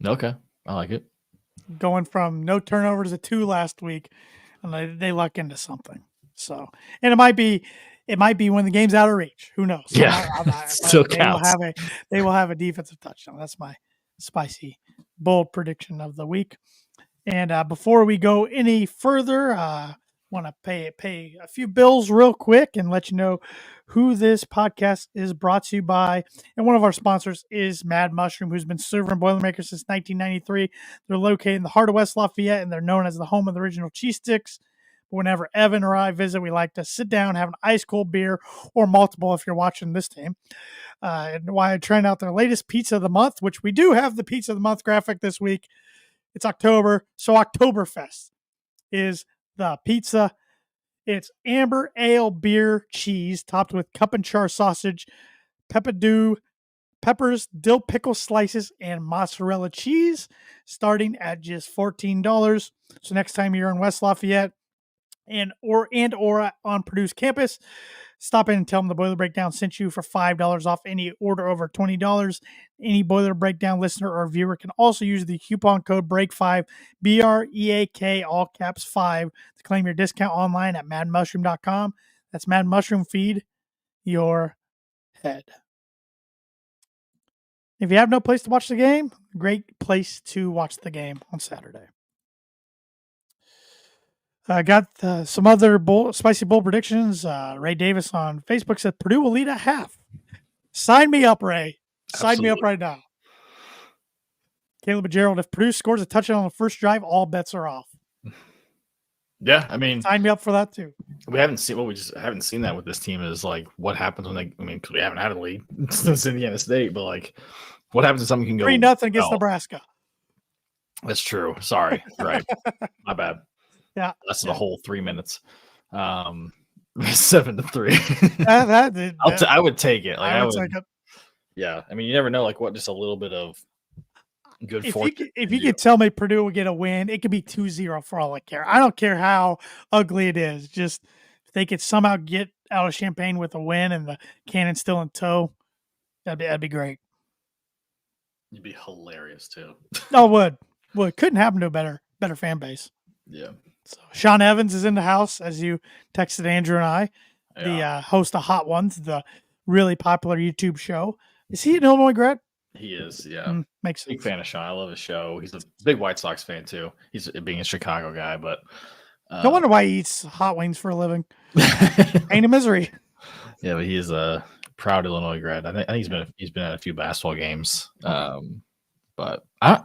Okay, I like it. Going from no turnovers to 2 last week, and they luck into something. So, and it might be when the game's out of reach. Who knows? Yeah, still counts. They will have a defensive touchdown. That's my spicy, bold prediction of the week. And before we go any further, want to pay a few bills real quick and let you know who this podcast is brought to you by. And one of our sponsors is Mad Mushroom, who's been serving Boilermakers since 1993. They're located in the heart of West Lafayette, and they're known as the home of the original cheese sticks. But whenever Evan or I visit, we like to sit down, have an ice cold beer or multiple if you're watching this game. And while trying out their latest pizza of the month, which we do have the pizza of the month graphic this week. It's October, so Oktoberfest is the pizza. It's amber ale beer cheese topped with cup and char sausage, pepperdew, peppers, dill pickle slices, and mozzarella cheese, starting at just $14. So next time you're in West Lafayette or on Purdue's campus, stop in and tell them the Boiler Breakdown sent you for $5 off any order over $20. Any Boiler Breakdown listener or viewer can also use the coupon code BREAK5, BREAK, all caps 5, to claim your discount online at madmushroom.com. That's Mad Mushroom. Feed your head. If you have no place to watch the game, great place to watch the game on Saturday. I got some other spicy bold predictions. Ray Davis on Facebook said Purdue will lead at half. Sign me up, Ray. Sign me up right now. Caleb Gerald, if Purdue scores a touchdown on the first drive, all bets are off. Yeah, I mean, sign me up for that too. We haven't seen that with this team is like what happens when because we haven't had a lead since Indiana State, but like what happens if something can go 3-0 against Nebraska? That's true. Sorry. Right. My bad. Yeah. That's the whole 3 minutes. 7-3. I would take it. Like, I would take it. Yeah. I mean, you never know, like what just a little bit of good fortune. If you could tell me Purdue would get a win, it could be 2-0 for all I care. I don't care how ugly it is. Just if they could somehow get out of Champaign with a win and the cannon's still in tow, that'd be great. You'd be hilarious too. Oh, would. Couldn't happen to a better fan base. Yeah. So Sean Evans is in the house, as you texted Andrew and I, the host of Hot Ones, the really popular YouTube show. Is he an Illinois grad? He is, yeah. Makes sense. Big fan of Sean. I love his show. He's a big White Sox fan too. He's being a Chicago guy, but no wonder why he eats hot wings for a living. Ain't a misery. Yeah, but he is a proud Illinois grad. I think he's been at a few basketball games. But I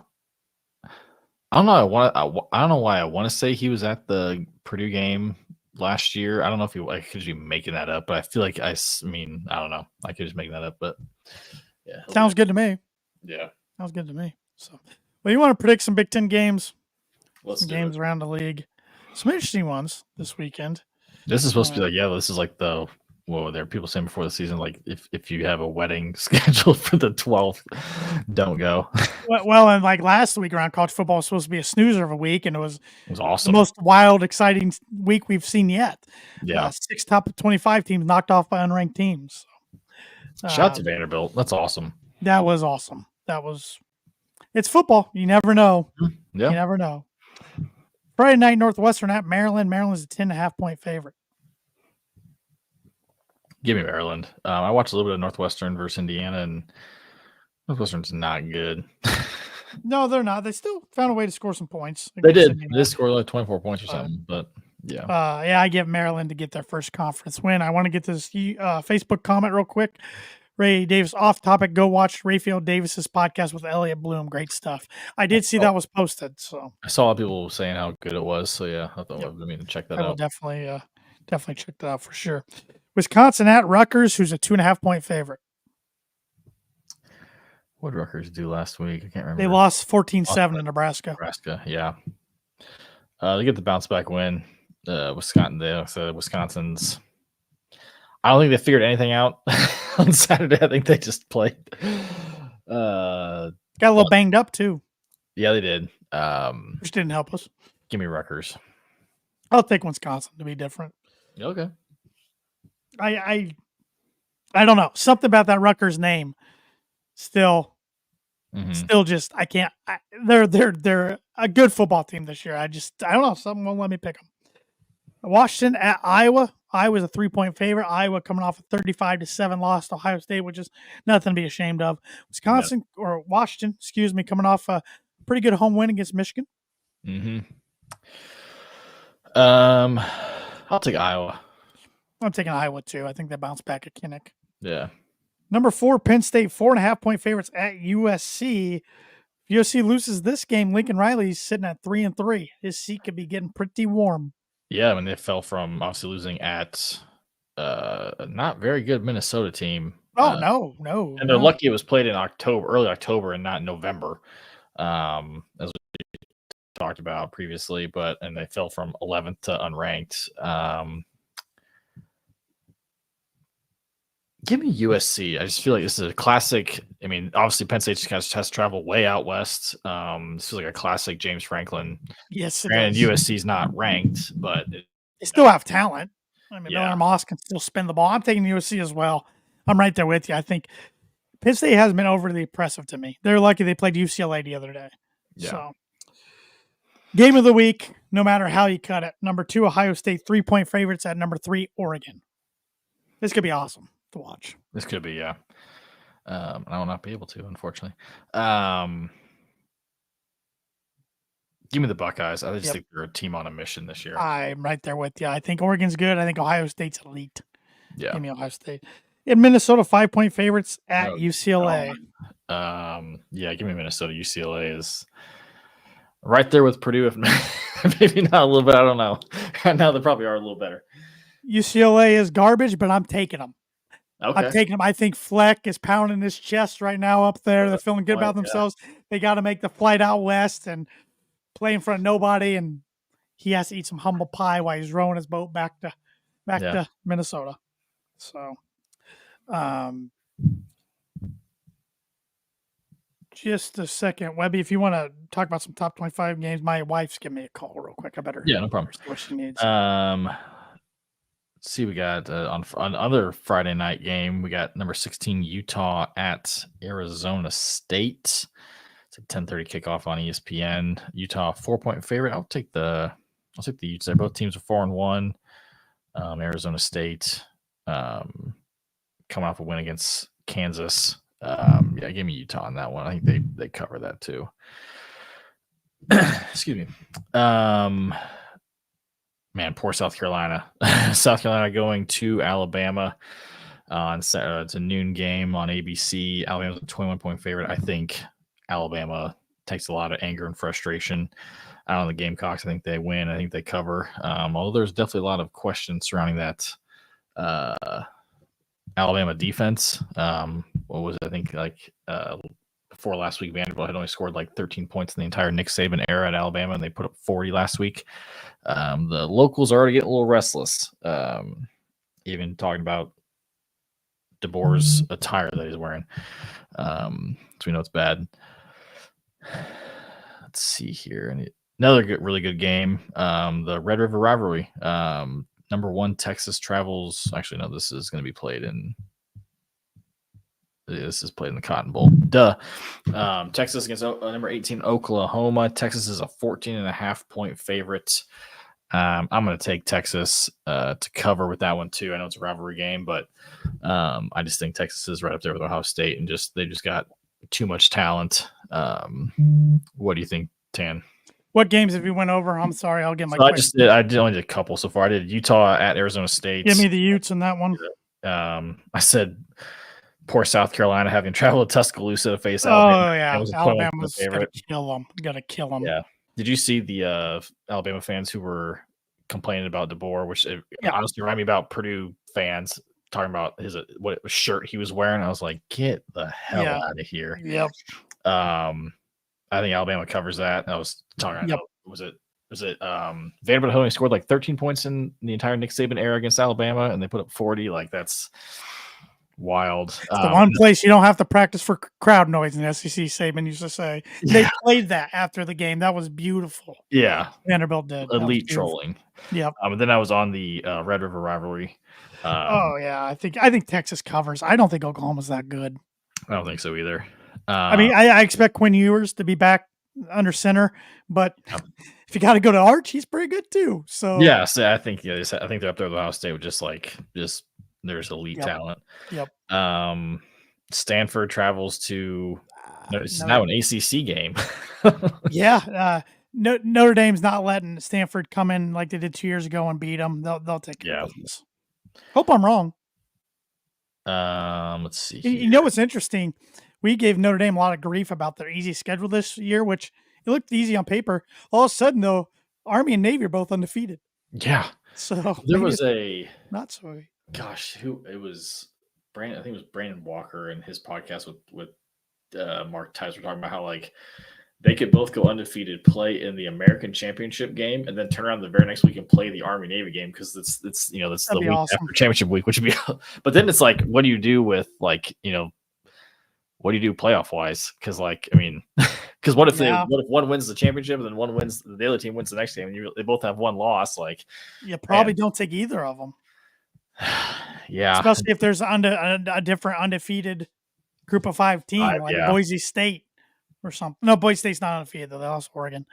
don't know. I don't know why I want to say he was at the Purdue game last year. I don't know if I could be making that up, but I feel like I don't know. I could just make that up, but yeah. Sounds good to me. Yeah. Sounds good to me. So, well, you want to predict some Big Ten games? Some games around the league. Some interesting ones this weekend. This is supposed to be like, this is like what were there people saying before the season, like if you have a wedding scheduled for the 12th, don't go. Well, and like last week around college football was supposed to be a snoozer of a week, and it was awesome. The most wild, exciting week we've seen yet. Yeah. 6 top 25 teams knocked off by unranked teams. Shout out to Vanderbilt. That's awesome. That was awesome. It's football. You never know. Yeah. You never know. Friday night, Northwestern at Maryland. Maryland's a 10.5-point favorite. Give me Maryland. I watched a little bit of Northwestern versus Indiana, and Northwestern's not good. No, they're not. They still found a way to score some points. They did. They scored like 24 points or something, but yeah. I give Maryland to get their first conference win. I want to get this Facebook comment real quick. Ray Davis, off topic, go watch Rayfield Davis's podcast with Elliot Bloom. Great stuff. I did see that was posted. So I saw people saying how good it was. So yeah, I thought I mean to check that out. I will definitely check that out for sure. Wisconsin at Rutgers, who's a 2.5-point favorite. What did Rutgers do last week? I can't remember. They lost 14-7 to Nebraska. Nebraska, yeah. They get the bounce back win. Wisconsin's. I don't think they figured anything out on Saturday. I think they just played. Got a little banged up too. Yeah, they did. Which didn't help us. Give me Rutgers. I'll take Wisconsin to be different. Okay. I don't know. Something about that Rutgers name still just I can't. They're a good football team this year. I don't know. Something won't let me pick them. Washington at Iowa. Iowa's a 3-point favorite. Iowa coming off a 35-7 loss to Ohio State, which is nothing to be ashamed of. Washington, coming off a pretty good home win against Michigan. I'll take Iowa. I'm taking Iowa too. I think they bounce back at Kinnick. Yeah. Number 4, Penn State, 4.5-point favorites at USC. If USC loses this game, Lincoln Riley's sitting at 3-3. His seat could be getting pretty warm. Yeah, when they fell from obviously losing at a not very good Minnesota team. Oh, no. And they're lucky it was played in early October and not November, as we talked about previously, and they fell from 11th to unranked. Give me USC. I just feel like this is a classic. I mean, obviously Penn State just has to travel way out west. This feels like a classic James Franklin. Yes, and USC's not ranked, but they still have talent. I mean, Miller Moss can still spin the ball. I'm taking USC as well. I'm right there with you. I think Penn State hasn't been overly impressive to me. They're lucky they played UCLA the other day. Yeah. So, game of the week, no matter how you cut it. Number 2, Ohio State, 3-point favorites at number 3, Oregon. This could be awesome to watch. This could be, yeah. I will not be able to, unfortunately. Give me the Buckeyes. I just think they're a team on a mission this year. I'm right there with you. I think Oregon's good. I think Ohio State's elite. Yeah. Give me Ohio State. In Minnesota, 5-point favorites at UCLA. Yeah, give me Minnesota. UCLA is right there with Purdue, if maybe not a little bit. I don't know. Right now, they probably are a little better. UCLA is garbage, but I'm taking them. Okay. I'm taking them. I think Fleck is pounding his chest right now up there. They're feeling good about themselves. They got to make the flight out west and play in front of nobody, and he has to eat some humble pie while he's rowing his boat back to Minnesota. So, just a second, Webby, if you want to talk about some top 25 games, my wife's giving me a call real quick. I better. Yeah, no problem. See what she needs. Let's see, we got on other Friday night game. We got number 16 Utah at Arizona State. It's a 10:30 kickoff on ESPN. Utah 4-point favorite. I'll take the Utah. Both teams are 4-1. Arizona State coming off a win against Kansas. Give me Utah on that one. I think they cover that too. Excuse me. Man, poor South Carolina. South Carolina going to Alabama on Saturday. It's a noon game on ABC. Alabama's a 21-point favorite. I think Alabama takes a lot of anger and frustration out on the Gamecocks. I think they win. I think they cover. Although there's definitely a lot of questions surrounding that Alabama defense. What was it? I think before last week, Vanderbilt had only scored like 13 points in the entire Nick Saban era at Alabama, and they put up 40 last week. The locals are already getting a little restless. Even talking about DeBoer's attire that he's wearing. So we know it's bad. Let's see here. Another really good game. The Red River Rivalry. Number 1, Texas travels. Actually, no, this is going to be played in This is played in the Cotton Bowl. Duh. Texas against number 18 Oklahoma. Texas is a 14.5-point favorite. I'm going to take Texas to cover with that one too. I know it's a rivalry game, but I just think Texas is right up there with Ohio State, and they just got too much talent. What do you think, Tan? What games have you went over? I'm sorry, I'll get my. I only did a couple so far. I did Utah at Arizona State. Give me the Utes in that one. I said poor South Carolina having traveled to Tuscaloosa to face Alabama. Oh yeah, Alabama's gonna kill them. Gonna kill them. Yeah. Did you see the Alabama fans who were complaining about DeBoer, which honestly reminded me about Purdue fans talking about what shirt he was wearing? I was like, get the hell out of here. Yep. I think Alabama covers that. I was talking about was it Vanderbilt only scored like 13 points in the entire Nick Saban era against Alabama, and they put up 40. Like, that's wild. It's the one place you don't have to practice for crowd noise in the SEC, Saban used to say. They played that after the game. That was beautiful. Yeah. Vanderbilt did. Elite trolling. Yep. And then I was on the Red River rivalry. I think Texas covers. I don't think Oklahoma's that good. I don't think so either. I expect Quinn Ewers to be back under center, but if you got to go to Arch, he's pretty good too. So I think they're up there with Ohio State with just there's elite talent. Yep. Stanford travels to. It's now an ACC game. Notre Dame's not letting Stanford come in like they did 2 years ago and beat them. They'll take care of business. Hope I'm wrong. Let's see. You know what's interesting? We gave Notre Dame a lot of grief about their easy schedule this year, which it looked easy on paper. All of a sudden, though, Army and Navy are both undefeated. Yeah. So there was not so. Gosh, who it was? Brandon. I think it was Brandon Walker and his podcast with Mark Tice were talking about how they could both go undefeated, play in the American Championship game, and then turn around the very next week and play the Army Navy game because it's that's the week after championship week, which would be. But then it's like, what do you do with what do you do playoff wise? Because because what if one wins the championship and then the other team wins the next game and they both have one loss? You probably don't take either of them. Yeah, especially if there's a different undefeated group of 5 team Boise State or something. No, Boise State's not undefeated though. They lost Oregon.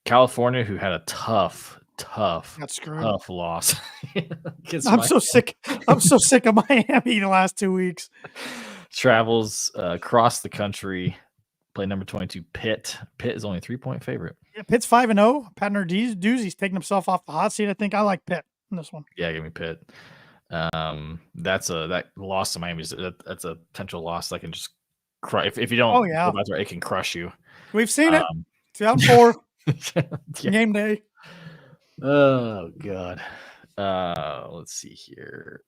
California, who had a tough loss. I'm so sick of Miami the last 2 weeks. Travels across the country, play number 22 Pitt. Pitt is only a 3-point favorite. Yeah, Pitt's 5-0. Pat Narduzzi's taking himself off the hot seat. I think I like Pitt in this one. Yeah, give me Pitt. That loss to Miami that's a potential loss that can just crush. If you don't, it can crush you. We've seen it. 2004 game day. Oh God. Let's see here.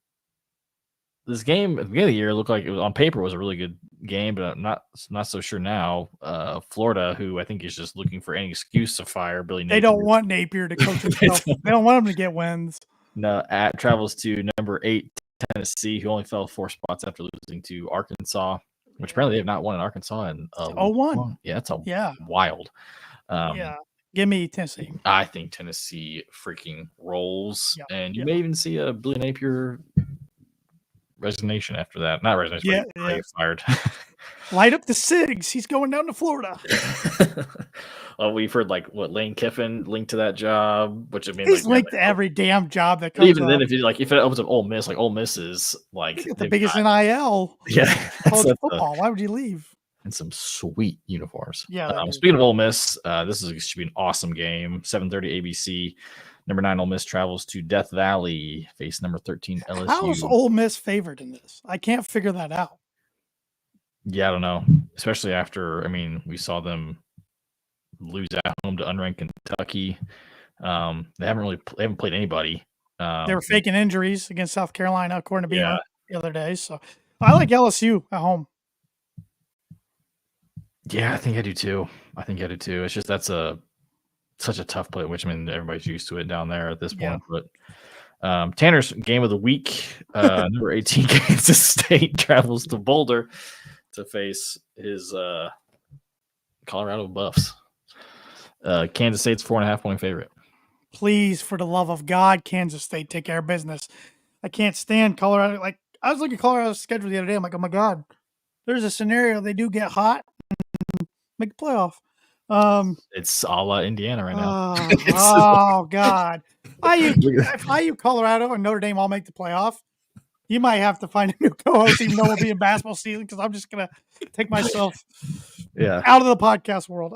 This game at the beginning of the year looked like it was on paper was a really good game, but I'm not so sure now. Florida, who I think is just looking for any excuse to fire Billy Napier. They don't want Napier to coach himself. They don't want him to get wins. No, travels to number 8 Tennessee, who only fell 4 spots after losing to Arkansas, which apparently they have not won in Arkansas in 0-1. Yeah, it's wild. Give me Tennessee. I think Tennessee freaking rolls, and you may even see a Billy Napier resignation after that. Not resignation, but get fired. Light up the SIGs. He's going down to Florida. Well, we've heard Lane Kiffin linked to that job, which he's linked to every damn job that comes. Even then, if it opens up Ole Miss, Ole Miss is the biggest NIL. Yeah, college football. Why would you leave? And some sweet uniforms. Yeah. Speaking of Ole Miss, this should be an awesome game. 7:30 ABC. Number 9 Ole Miss travels to Death Valley, face number 13 LSU. How is Ole Miss favored in this? I can't figure that out. Yeah, I don't know. Especially after, we saw them lose at home to unranked Kentucky. They haven't played anybody. They were faking injuries against South Carolina, according to Beamer the other day. So I like LSU at home. Yeah, I think I do too. It's just such a tough play, which everybody's used to it down there at this point. But Tanner's game of the week, number 18 Kansas State travels to Boulder to face his Colorado Buffs. Kansas State's 4.5-point favorite. please, for the love of God, Kansas State, take care of business. I can't stand Colorado. Like, I was looking at Colorado's schedule the other day. I'm like, oh my God, there's a scenario they do get hot, make the playoff. It's a la Indiana right now. Oh God, IU, Colorado, and Notre Dame all make the playoff. You might have to find a new co-host, even though we'll be in basketball season, because I'm just gonna take myself out of the podcast world.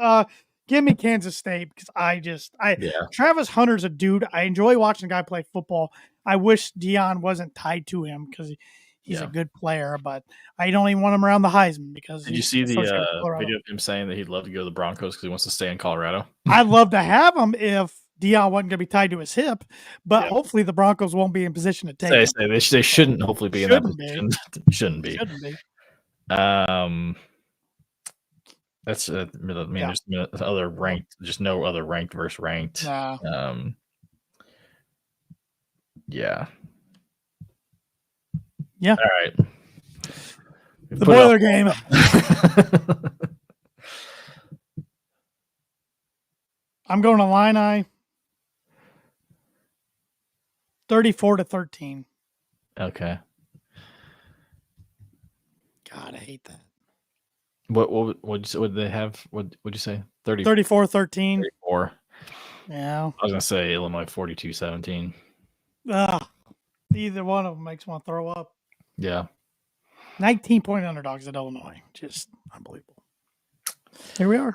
Give me Kansas State, because Travis Hunter's a dude. I enjoy watching a guy play football. I wish Deion wasn't tied to him because he's a good player, but I don't even want him around the Heisman because. Did you see the video of him saying that he'd love to go to the Broncos because he wants to stay in Colorado? I'd love to have him if Deion wasn't going to be tied to his hip, but hopefully the Broncos won't be in position to take him. They shouldn't hopefully be in that position. Shouldn't be. That's there's other ranked, just no other ranked versus ranked. Yeah. All right. The Boiler game. I'm going to Illini 34-13. Okay. God, I hate that. What did they have? What would you say? 34-13. 34. Yeah. I was gonna say Illinois 42-17. Either one of them makes one throw up. Yeah. 19-point underdogs at Illinois. Just unbelievable. Here we are.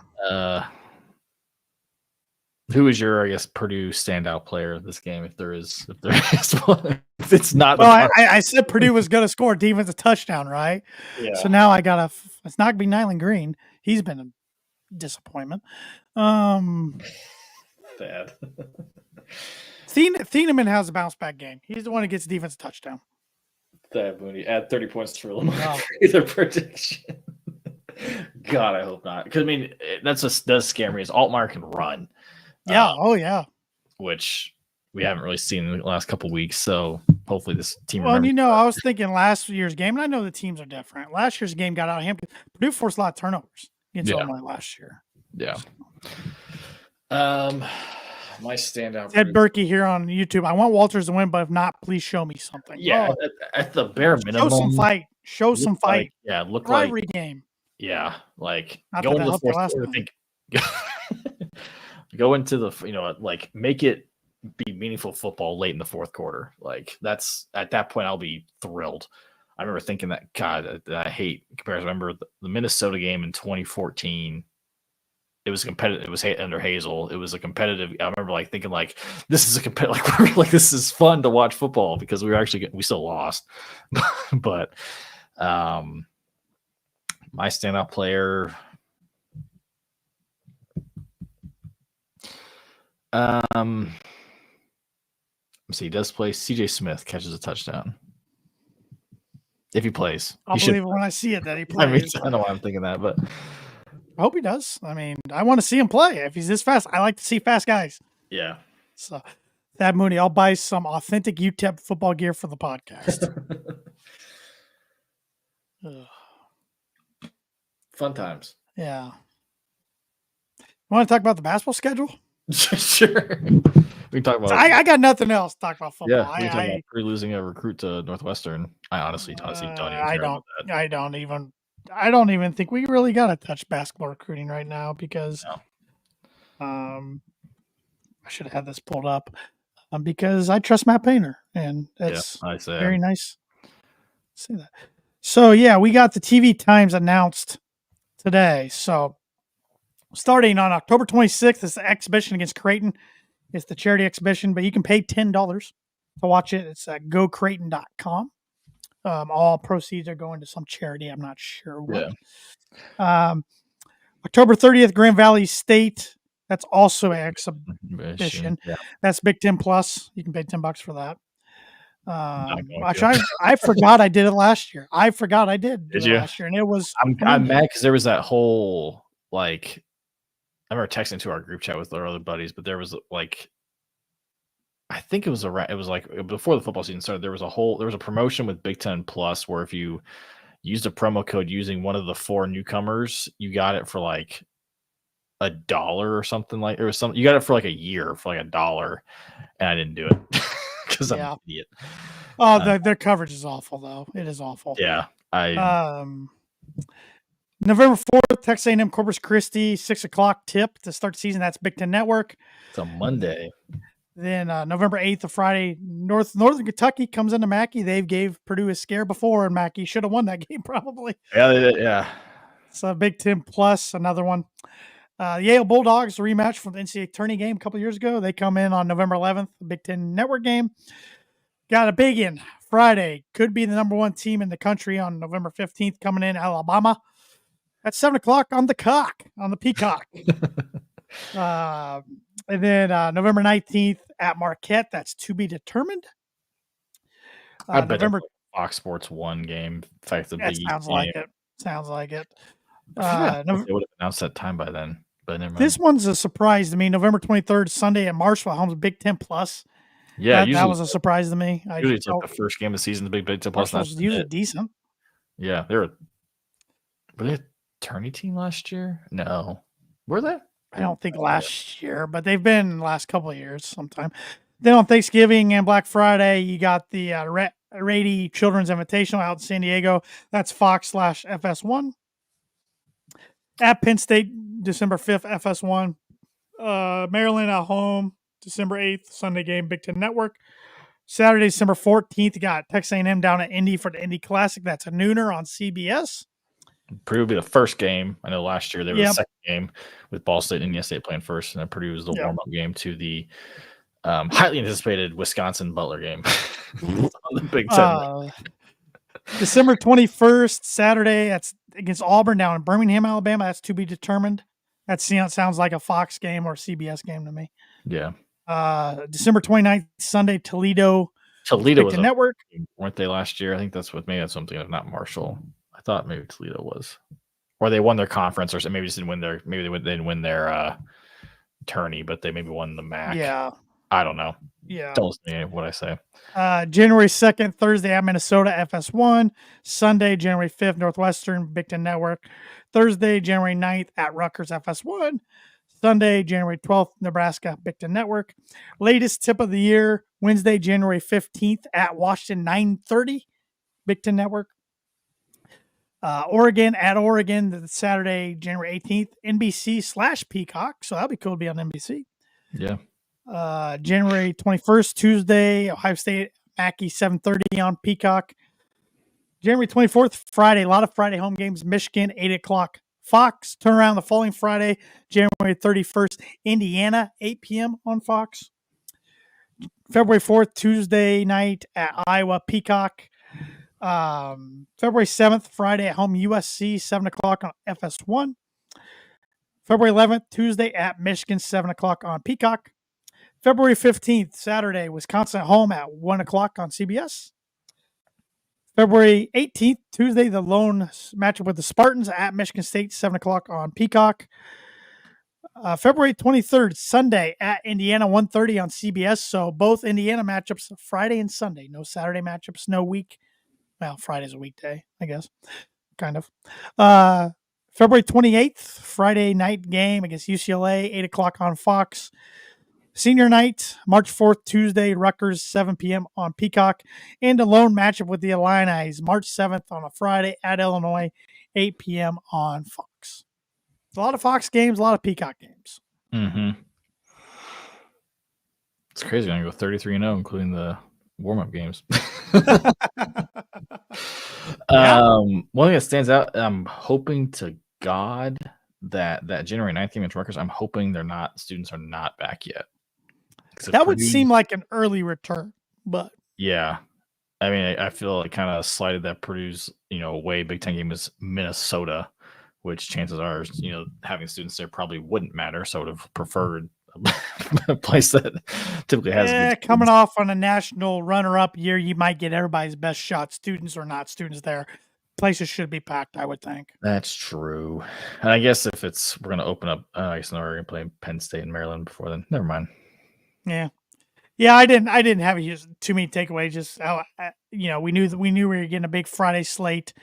Who is your, I guess, Purdue standout player of this game? If there is one. If it's not. Well, I said Purdue was going to score a defensive touchdown, right? Yeah. So now I got it's not going to be Nyland Green. He's been a disappointment. Bad. Thieneman has a bounce back game. He's the one who gets a defensive touchdown. That Mooney add 30 points for Illinois. Either prediction. God, I hope not. Because I mean, does scare me. Is Altmaier can run. Yeah. Yeah. Which we haven't really seen in the last couple of weeks. So hopefully this team. Well, I was thinking last year's game, and I know the teams are different. Last year's game got out of hand. Purdue forced a lot of turnovers against Illinois last year. Yeah. My standout. Ed Berkey here on YouTube. I want Walters to win, but if not, please show me something. Yeah, at the bare minimum, show some fight. Look rivalry like game. Yeah, like not go into the fourth quarter. Go into the make it be meaningful football late in the fourth quarter. Like that's at that point I'll be thrilled. I remember thinking that I hate comparison. I remember the Minnesota game in 2014. It was competitive. It was under Hazel. It was a competitive. I remember thinking this is a competitive. This is fun to watch football because we still lost, but my standout player. Let's see. He does play. CJ Smith catches a touchdown. If he plays, I'll believe it when I see it that he plays. I know why I'm thinking that, but. I hope he does. I mean, I want to see him play. If he's this fast, I like to see fast guys. Yeah. So, Thad Mooney, I'll buy some authentic UTEP football gear for the podcast. Fun times. Yeah. You want to talk about the basketball schedule? Sure. We can talk about. I got nothing else to talk about football. Yeah, we can talk about losing a recruit to Northwestern. I honestly don't even care about that. I don't even think we really got to touch basketball recruiting right now because I should have had this pulled up because I trust Matt Painter, and that's very nice. See that. So, we got the TV times announced today. So, starting on October 26th is the exhibition against Creighton. It's the charity exhibition, but you can pay $10 to watch it. It's at gocreighton.com. All proceeds are going to some charity. I'm not sure what. Yeah. October 30th, Grand Valley State. That's also an exhibition. Yeah. That's Big Ten Plus. You can pay $10 for that. I forgot I did it last year. Last year, and it was. I'm mad because there was that whole I remember texting to our group chat with our other buddies, but there was I think it was before the football season started. There was a promotion with Big Ten Plus where if you used a promo code using one of the 4 newcomers, you got it for $1 or something like. It was some. You got it for like a year for like $1, and I didn't do it because I'm an idiot. Oh, their coverage is awful, though. It is awful. Yeah, November 4th, Texas A&M Corpus Christi, 6 o'clock tip to start the season. That's Big Ten Network. It's a Monday. Then November 8th, a Friday, Northern Kentucky comes into Mackey. They gave Purdue a scare before, and Mackey should have won that game probably. Yeah, they did, yeah. So Big Ten Plus, another one. Yale Bulldogs, rematch from the NCAA tourney game a couple years ago. They come in on November 11th, the Big Ten Network game. Got a big in Friday. Could be the number one team in the country on November 15th, coming in Alabama at 7 o'clock on the Peacock. And then November 19th at Marquette. That's to be determined. I bet November Fox Sports 1 game. Effectively, sounds like it. Sounds like it. They would have announced that time by then. But never mind. This one's a surprise to me. November 23rd, Sunday at Marshall Home's Big Ten Plus. Yeah, that was a surprise to me. Usually it's like the first game of the season, the Big Ten Plus. Marshall's usually decent. Yeah, were they a tourney team last year? No. Were they? I don't think last year, but they've been the last couple of years sometime. Then on Thanksgiving and Black Friday, you got the Rady Children's Invitational out in San Diego. That's Fox/FS1. At Penn State, December 5th, FS1. Maryland at home, December 8th, Sunday game, Big Ten Network. Saturday, December 14th, you got Texas A&M down at Indy for the Indy Classic. That's a nooner on CBS. Purdue will be the first game. I know last year they were the second game with Ball State and Indiana State playing first, and then Purdue was the warm-up game to the highly anticipated Wisconsin Butler game on the Big Ten. December 21st, Saturday, that's against Auburn down in Birmingham, Alabama. That's to be determined. That sounds like a Fox game or CBS game to me. Yeah. December 29th, Sunday, Toledo was a Network. Weren't they last year? I think that's something of not Marshall. I thought maybe Toledo was, or they won their conference, or maybe just didn't win their. Maybe they didn't win their tourney, but they maybe won the MAC. Yeah, I don't know. Yeah, don't listen to any of what I say. January 2nd, Thursday at Minnesota FS1. Sunday, January 5th, Northwestern Big Ten Network. Thursday, January 9th at Rutgers FS1. Sunday, January 12th, Nebraska Big Ten Network. Latest tip of the year, Wednesday, January 15th at Washington 9:30 Big Ten Network. Oregon at Oregon, Saturday, January 18th, NBC/Peacock. So that'd be cool to be on NBC. Yeah. January 21st, Tuesday, Ohio State, Mackey, 7:30 on Peacock. January 24th, Friday, a lot of Friday home games, Michigan, 8 o'clock. Fox, turn around the following Friday, January 31st, Indiana, 8 p.m. on Fox. February 4th, Tuesday night at Iowa, Peacock. February 7th, Friday at home, USC, 7 o'clock on FS1. February 11th, Tuesday at Michigan, 7 o'clock on Peacock. February 15th, Saturday, Wisconsin at home at 1 o'clock on CBS. February 18th, Tuesday, the lone matchup with the Spartans at Michigan State, 7 o'clock on Peacock. February 23rd, Sunday at Indiana, 1:30 on CBS. So both Indiana matchups Friday and Sunday. No Saturday matchups, no week. Well, Friday's a weekday, I guess. Kind of. February 28th, Friday night game against UCLA, 8 o'clock on Fox. Senior night, March 4th, Tuesday, Rutgers, 7 p.m. on Peacock. And a lone matchup with the Illini, March 7th on a Friday at Illinois, 8 p.m. on Fox. A lot of Fox games, a lot of Peacock games. Mm-hmm. It's crazy. I'm going to go 33-0, including the warm-up games. One thing that stands out, I'm hoping to God that January 9th game against Rutgers, I'm hoping students are not back yet. That would seem like an early return, but yeah. I mean, I feel it kind of slighted that Purdue's, away Big Ten game is Minnesota, which chances are, having students there probably wouldn't matter. So I would have preferred a place that typically has coming off on a national runner-up year, you might get everybody's best shot, students or not students there. Places should be packed, I would think. That's true. And I guess if we're going to open up, I guess we're going to play Penn State and Maryland before then. Never mind. Yeah. I didn't have too many takeaways. Just how we knew we were getting a big Friday slate.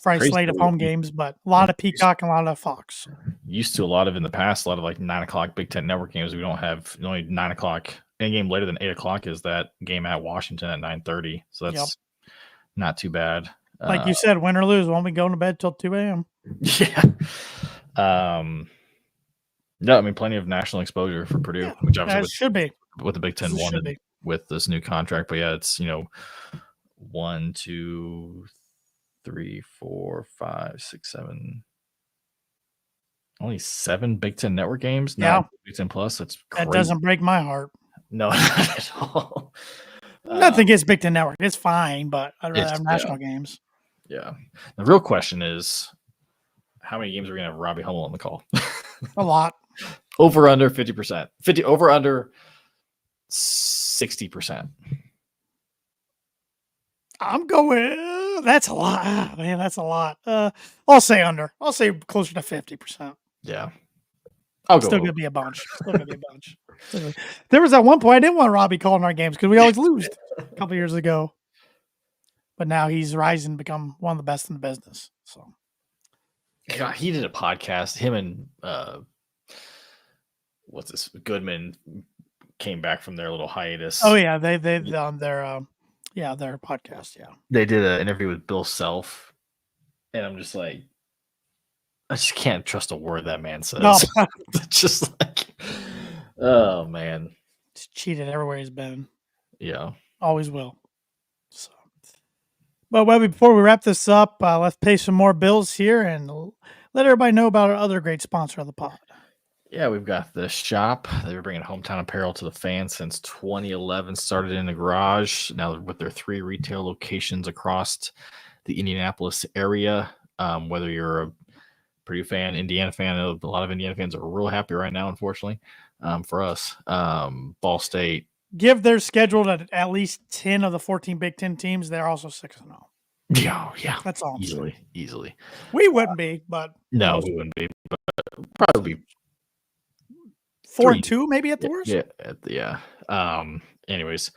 Friday slate of home games, but a lot of Peacock and a lot of Fox. Used to a lot of in the past, a lot of like 9 o'clock Big Ten Network games. We don't have only 9 o'clock. Any game later than 8 o'clock is that game at Washington at 9:30. So that's not too bad. Like you said, win or lose, won't be going to bed till 2 a.m. Yeah. No, I mean plenty of national exposure for Purdue, which obviously should be with the Big Ten wanted with this new contract. But yeah, it's 1, 2, 3, 4, 5, 6, 7. Only 7 Big Ten Network games. Yeah, Big Ten Plus. That's crazy. That doesn't break my heart. No, not at all. Nothing against Big Ten Network. It's fine, but I'd rather have national games. Yeah. The real question is, how many games are we going to have Robbie Hummel on the call? A lot. Over under 50%. Over under 60%. I'm going. That's a lot. Oh, man, that's a lot. I'll say under. I'll say closer to 50%. Yeah. Still going to be a bunch. There was at one point I didn't want Robbie calling our games because we always lose a couple years ago. But now he's rising to become one of the best in the business. So, God, he did a podcast. Him and Goodman came back from their little hiatus. Oh yeah, they on their podcast. Yeah, they did an interview with Bill Self, and I'm just like, I just can't trust a word that man says. No. It's just like, oh man, he's cheated everywhere he's been. Yeah, always will. So, but Webby, before we wrap this up, let's pay some more bills here and let everybody know about our other great sponsor of the pod. Yeah, we've got the shop. They were bringing hometown apparel to the fans since 2011. Started in the garage. Now with their 3 retail locations across the Indianapolis area. Whether you're a Purdue fan, Indiana fan, I know a lot of Indiana fans are real happy right now, unfortunately, for us. Ball State. Give their schedule at least 10 of the 14 Big Ten teams. They're also 6-0. Yeah. That's all. Easily. We wouldn't be, but no, we wouldn't be. But probably 4-2, maybe at the worst. Yeah. Anyways,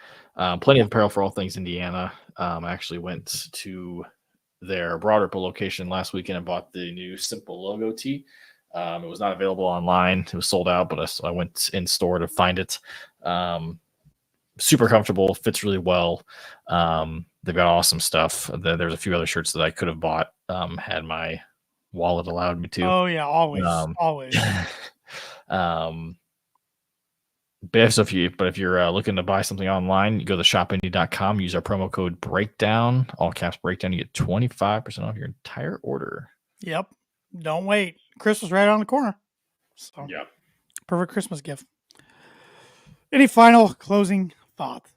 plenty of apparel for all things Indiana. I actually went to their Broad Ripple location last weekend and bought the new Simple logo tee. It was not available online. It was sold out, but I went in store to find it. Super comfortable, fits really well. They've got awesome stuff. There's a few other shirts that I could have bought had my wallet allowed me to. Oh yeah, always. But if you're looking to buy something online, you go to shopindy.com, use our promo code breakdown, all caps breakdown, you get 25% off your entire order. Yep. Don't wait. Christmas right on the corner. So yeah. Perfect Christmas gift. Any final closing thoughts?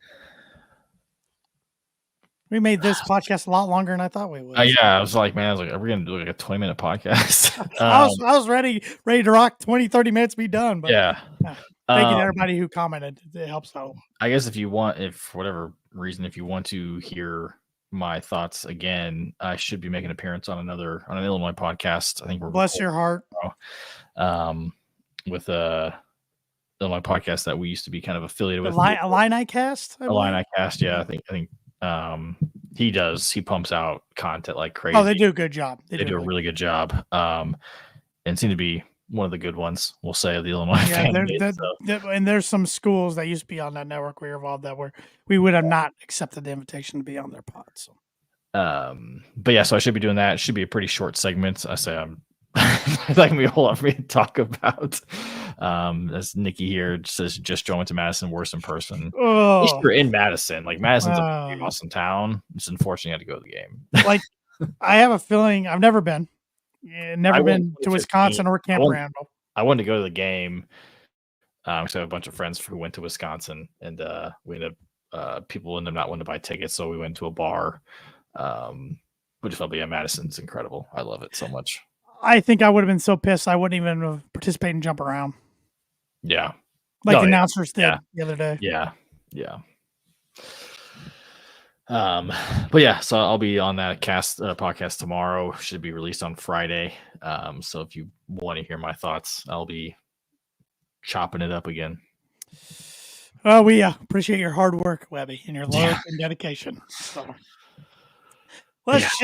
We made this podcast a lot longer than I thought we would. Yeah, I was like, are we going to do like a 20-minute podcast? I was ready to rock 20, 30 minutes, be done. But yeah. Thank you to everybody who commented. It helps out. I guess if for whatever reason, if you want to hear my thoughts again, I should be making an appearance on an Illinois podcast. I think we're bless your heart. With a Illinois podcast that we used to be kind of affiliated with. Illini Cast? Illini Cast, yeah. I think he pumps out content like crazy. Oh, they do a good job. They do a really good job. And seem to be one of the good ones, we'll say, of the Illinois fan base, and there's some schools that used to be on that network we were involved that we would have not accepted the invitation to be on their pod. So, but yeah, so I should be doing that. It should be a pretty short segment. I say I'm not gonna be a whole lot for me to talk about. As Nikki here says, just joined to Madison worse in person. Oh. At least you're in Madison. Like Madison's a pretty awesome town. It's unfortunate I had to go to the game. Like I have a feeling I've never been. Never been to Wisconsin or Camp Randall. I wanted to go to the game. So I have a bunch of friends who went to Wisconsin, and we ended up people ended up not wanting to buy tickets, so we went to a bar. Which felt Madison's incredible. I love it so much. I think I would have been so pissed I wouldn't even have participated and jump around. Yeah, like the announcers did the other day. Yeah. But yeah, so I'll be on that podcast tomorrow. Should be released on Friday. So if you want to hear my thoughts, I'll be chopping it up again. Well, we appreciate your hard work, Webby, and your love and dedication. So let's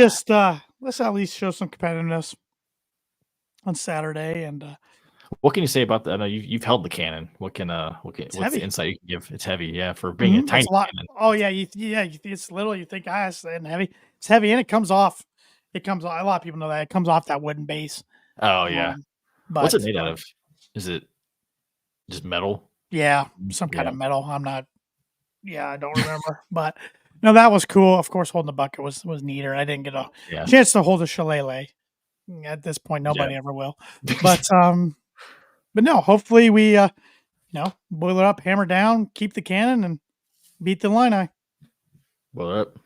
let's at least show some competitiveness on Saturday. And What can you say about that? I know you've held the cannon. What's the heavy. insight you can give? It's heavy, yeah, for being a tiny It's a lot. cannon. Oh yeah, it's little. You think it's and heavy. It's heavy, and it comes off. It comes off. A lot of people know that it comes off that wooden base. Oh yeah. But What's it made out of? Is it just metal? Yeah, some kind of metal. I'm not. Yeah, I don't remember. But no, that was cool. Of course, holding the bucket was neater. I didn't get a chance to hold a shillelagh. At this point, nobody ever will. But no. Hopefully, we boil it up, hammer down, keep the cannon, and beat the Illini. Boil it up.